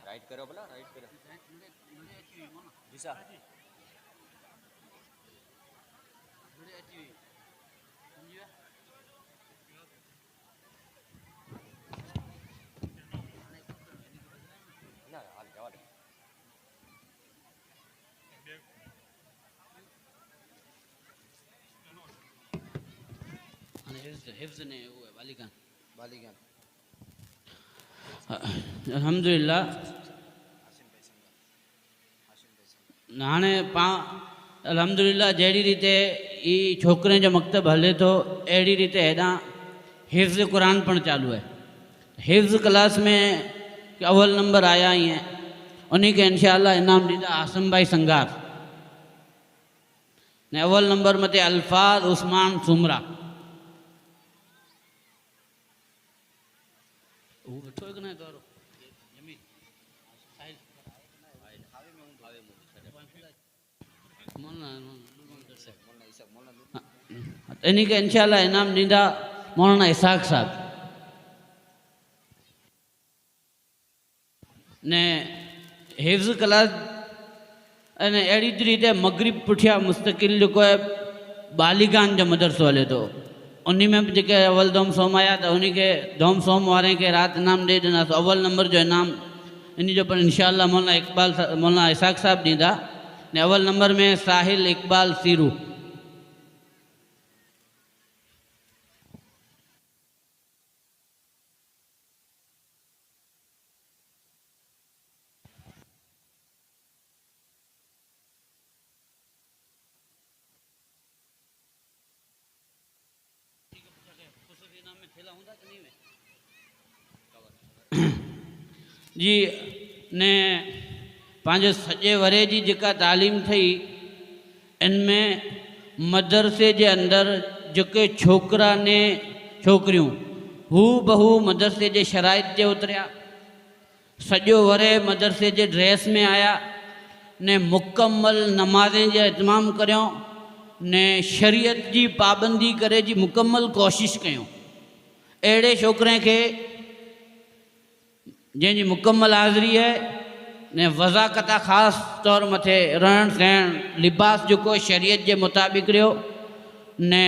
राइट करो भला, राइट करो जी साहब। हिफ्ज़ ने वो है बालिकान बालीगंज अल्हम्दुलिल्लाह। हाणे पाण अल्हम्दुलिल्लाह जहिड़ी रीते ई छोकिरे जो मकतब हले थो अहिड़ी रीते हेॾां हिफ्ज़ क़ुरान पण चालू आहे। हिफ्ज़ क्लास में अव्वल नंबर आया ही हैं, उन्हीं खे इंशाअल्लाह इनाम ॾींदा आसिम भाई संगार ने अव्वल नंबर मथे अल्फाज उस्मान सुमरा। इन्हीं के इंशाअल्लाह इनाम ॾींदा मौलाना इसाक साहब ने हिफ्ज़ क्लास अने अहिड़ी रीते मगरिब पुठियां मुस्तकिल जेको आहे बालिगान जो मदरसो हले थो, उन में भी जेके अव्वल दोम सोम आया त उन खे दोम सोम वारे खे राति इनाम ॾेई ॾिनासीं। अव्वल नंबर जो इनाम इन जो पर इंशाअल्लाह मौलाना इसाक साहब ॾींदा ने अव्वल नंबर में साहिल इकबाल सीरू। जी ने पंहिंजे सॼे वरे जी जेका तालीम थी इनमें मदरसे जे अंदरि जेके छोकिरा ने छोकिरियूं हू बहू मदरसे जे शराइत ते उतरिया, सॼो वरे मदरसे जे ड्रेस में आया ने मुकम्मल नमाज़ें जो इतमाम करियो ने शरीयत जी पाबंदी करे जी मुकम्मल कोशिश कयूं। अहिड़े छोकिरे खे जंहिंजी मुकम्मल हाज़िरी है ने वज़ाक़त ख़ासि तौर मथे रहण सहण लिबास जेको शरीयत जे मुताबिक़ रहियो ने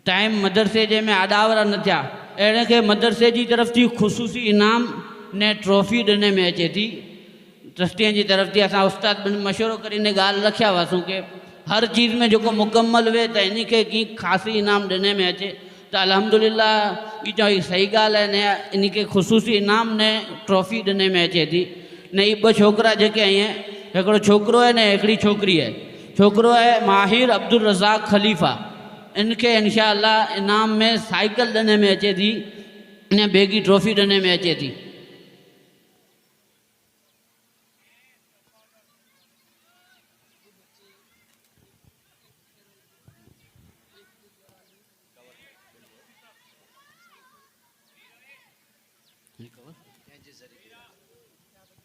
टाइम मदरसे जे में आॾावरा न थिया, अहिड़े खे मदरसे जी तरफ़ थी ख़ुशूसी इनाम ने ट्रॉफ़ी ॾिने में अचे थी। ट्रस्टीअ जी तरफ़ थी असां उस्ताद मशवरो करे इन ॻाल्हि रखिया हुआसीं कि हर चीज़ में जेको मुकम्मल हुए त इन खे कीअं ख़ासि इनाम ॾिने में अचे त अल्हम्दुलिल्लाह ई चई सही ॻाल्हि आहे ने इन खे ख़ुशूसी इनाम ने ट्रॉफ़ी ॾिने में अचे थी। ने ई ॿ छोकिरा जेके आहिनि, हिकिड़ो छोकिरो आहे ने हिकिड़ी छोकिरी आहे। छोकिरो आहे माहिर अब्दुल रज़ाक खलीफ़ा, इनखे इंशाअल्लाह इनाम में साइकिल ॾिने में अचे थी ने बेगी ट्रॉफ़ी ॾिने में अचे थी।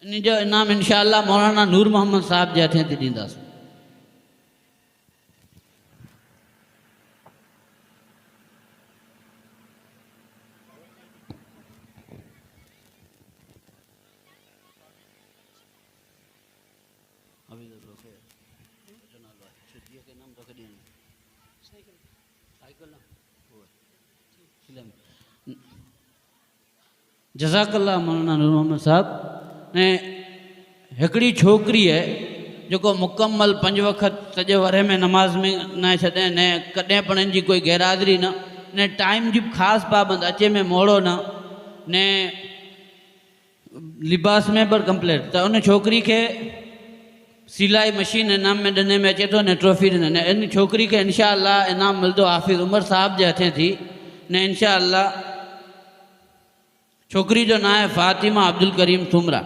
इन जो इनाम इंशाअल्लाह मौलाना नूर मोहम्मद साहब जे हथें ते ॾींदासीं। जज़ाकल्लाह मौलाना नूर मोहम्मद साहब। ने हिकिड़ी छोकिरी आहे जेको मुकम्मल 5 वक़्त सॼे वरे में नमाज़ में न छॾे ने कॾहिं पण इन जी कोई गैरहाज़िरी न ने टाइम जी ख़ासि पाबंद अचे में मोड़ो न ने लिबास में बि कंप्लीट त उन छोकिरी खे सिलाई मशीन इनाम में ॾिने में अचे थो ने ट्रॉफी ॾिने ने इन छोकिरी खे इनशा अल्लाह इनाम मिलंदो हाफ़िज़ उमर साहब जे हथे थी ने इनशा अल्लाह छोकिरी जो नाम आहे फ़ातिमा अब्दुल करीम थुमरा।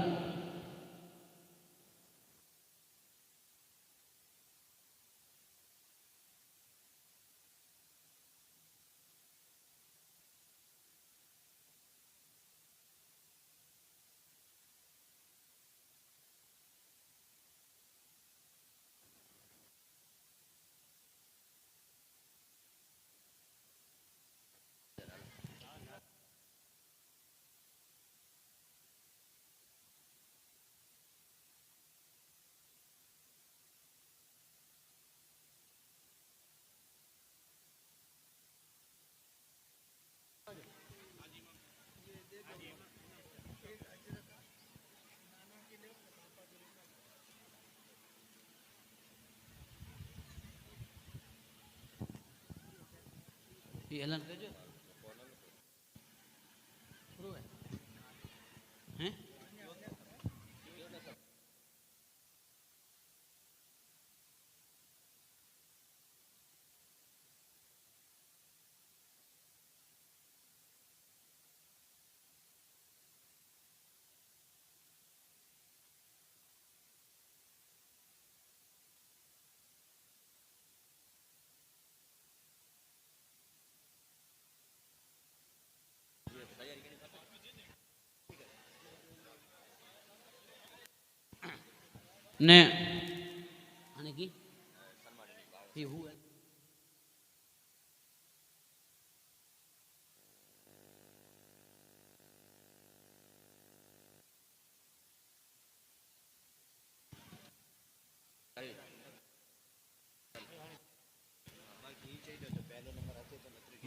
ये ऐलान कजो हैं ने हाणे की ये हुआ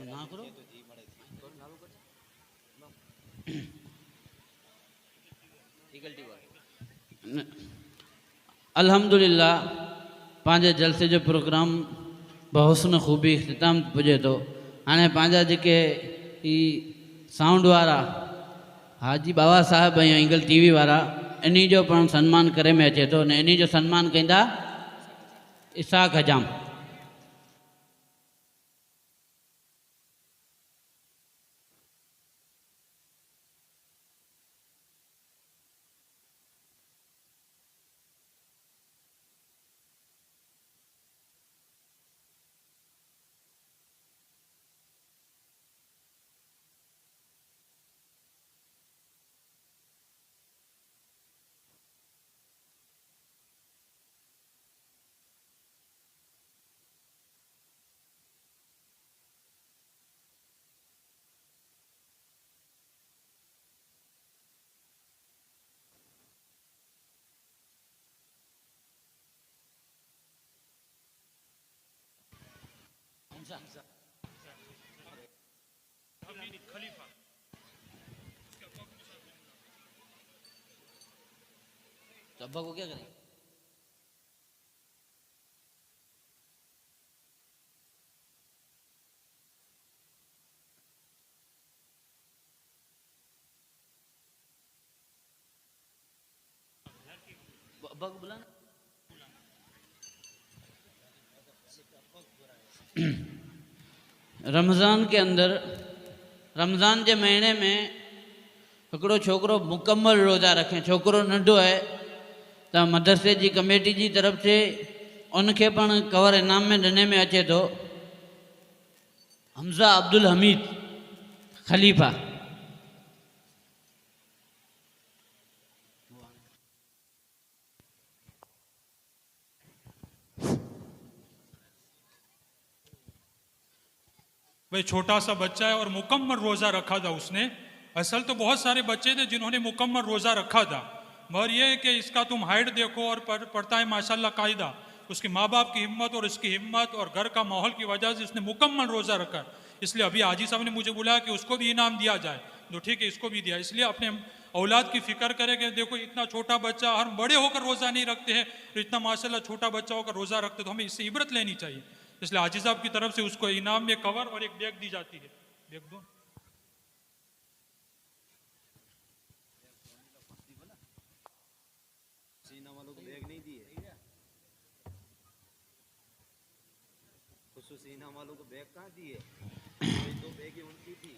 ना करो अल्हम्दुलिल्लाह पंहिंजे जलसे जो प्रोग्राम बहुस्न खूबी इख्तिताम पुॼे थो। हाणे पंहिंजा जेके ई साउंड वारा हाजी बाबा साहब ऐं इंगल टीवी वारा इन्ही जो पण सन्मान करे में अचे थो ने इन्ही जो सन्मान कंदा इसाक हजाम। तो अब्बा को क्या करें? अब्बा को बुलाना। रमज़ान के अंदर रमज़ान के महीने में हिकिड़ो छोकिरो मुकम्मल रोज़ा रखे छोकिरो नंढो है तो मदरसे की कमेटी की तरफ से उनके पण कवर इनाम में ॾिने में अचे थो हमज़ा अब्दुल हमीद खलीफ़ा। भाई छोटा सा बच्चा है और मुकम्मल रोज़ा रखा था उसने। असल तो बहुत सारे बच्चे थे जिन्होंने मुकम्मल रोज़ा रखा था, मगर ये है कि इसका तुम हाइट देखो और पढ़ता है माशाल्लाह कायदा। उसके माँ बाप की हिम्मत और इसकी हिम्मत और घर का माहौल की वजह से इसने मुकम्मल रोज़ा रखा। इसलिए अभी हाजी साहब ने मुझे बुलाया कि उसको भी इनाम दिया जाए। तो ठीक है इसको भी दिया। इसलिए अपने औलाद की फिक्र करें कि देखो इतना छोटा बच्चा, हम बड़े होकर रोज़ा नहीं रखते हैं तो इतना माशाल्लाह छोटा बच्चा होकर रोज़ा रखते, तो हमें इससे इबरत लेनी चाहिए। इसलिए हाजी साहब की तरफ से उसको इनाम में कवर और एक बैग दी जाती है। बैग दो। सीना वालों को बैग नहीं दिए, सीना वालों को बैग कहाँ दिए? तो बैग उनकी थी।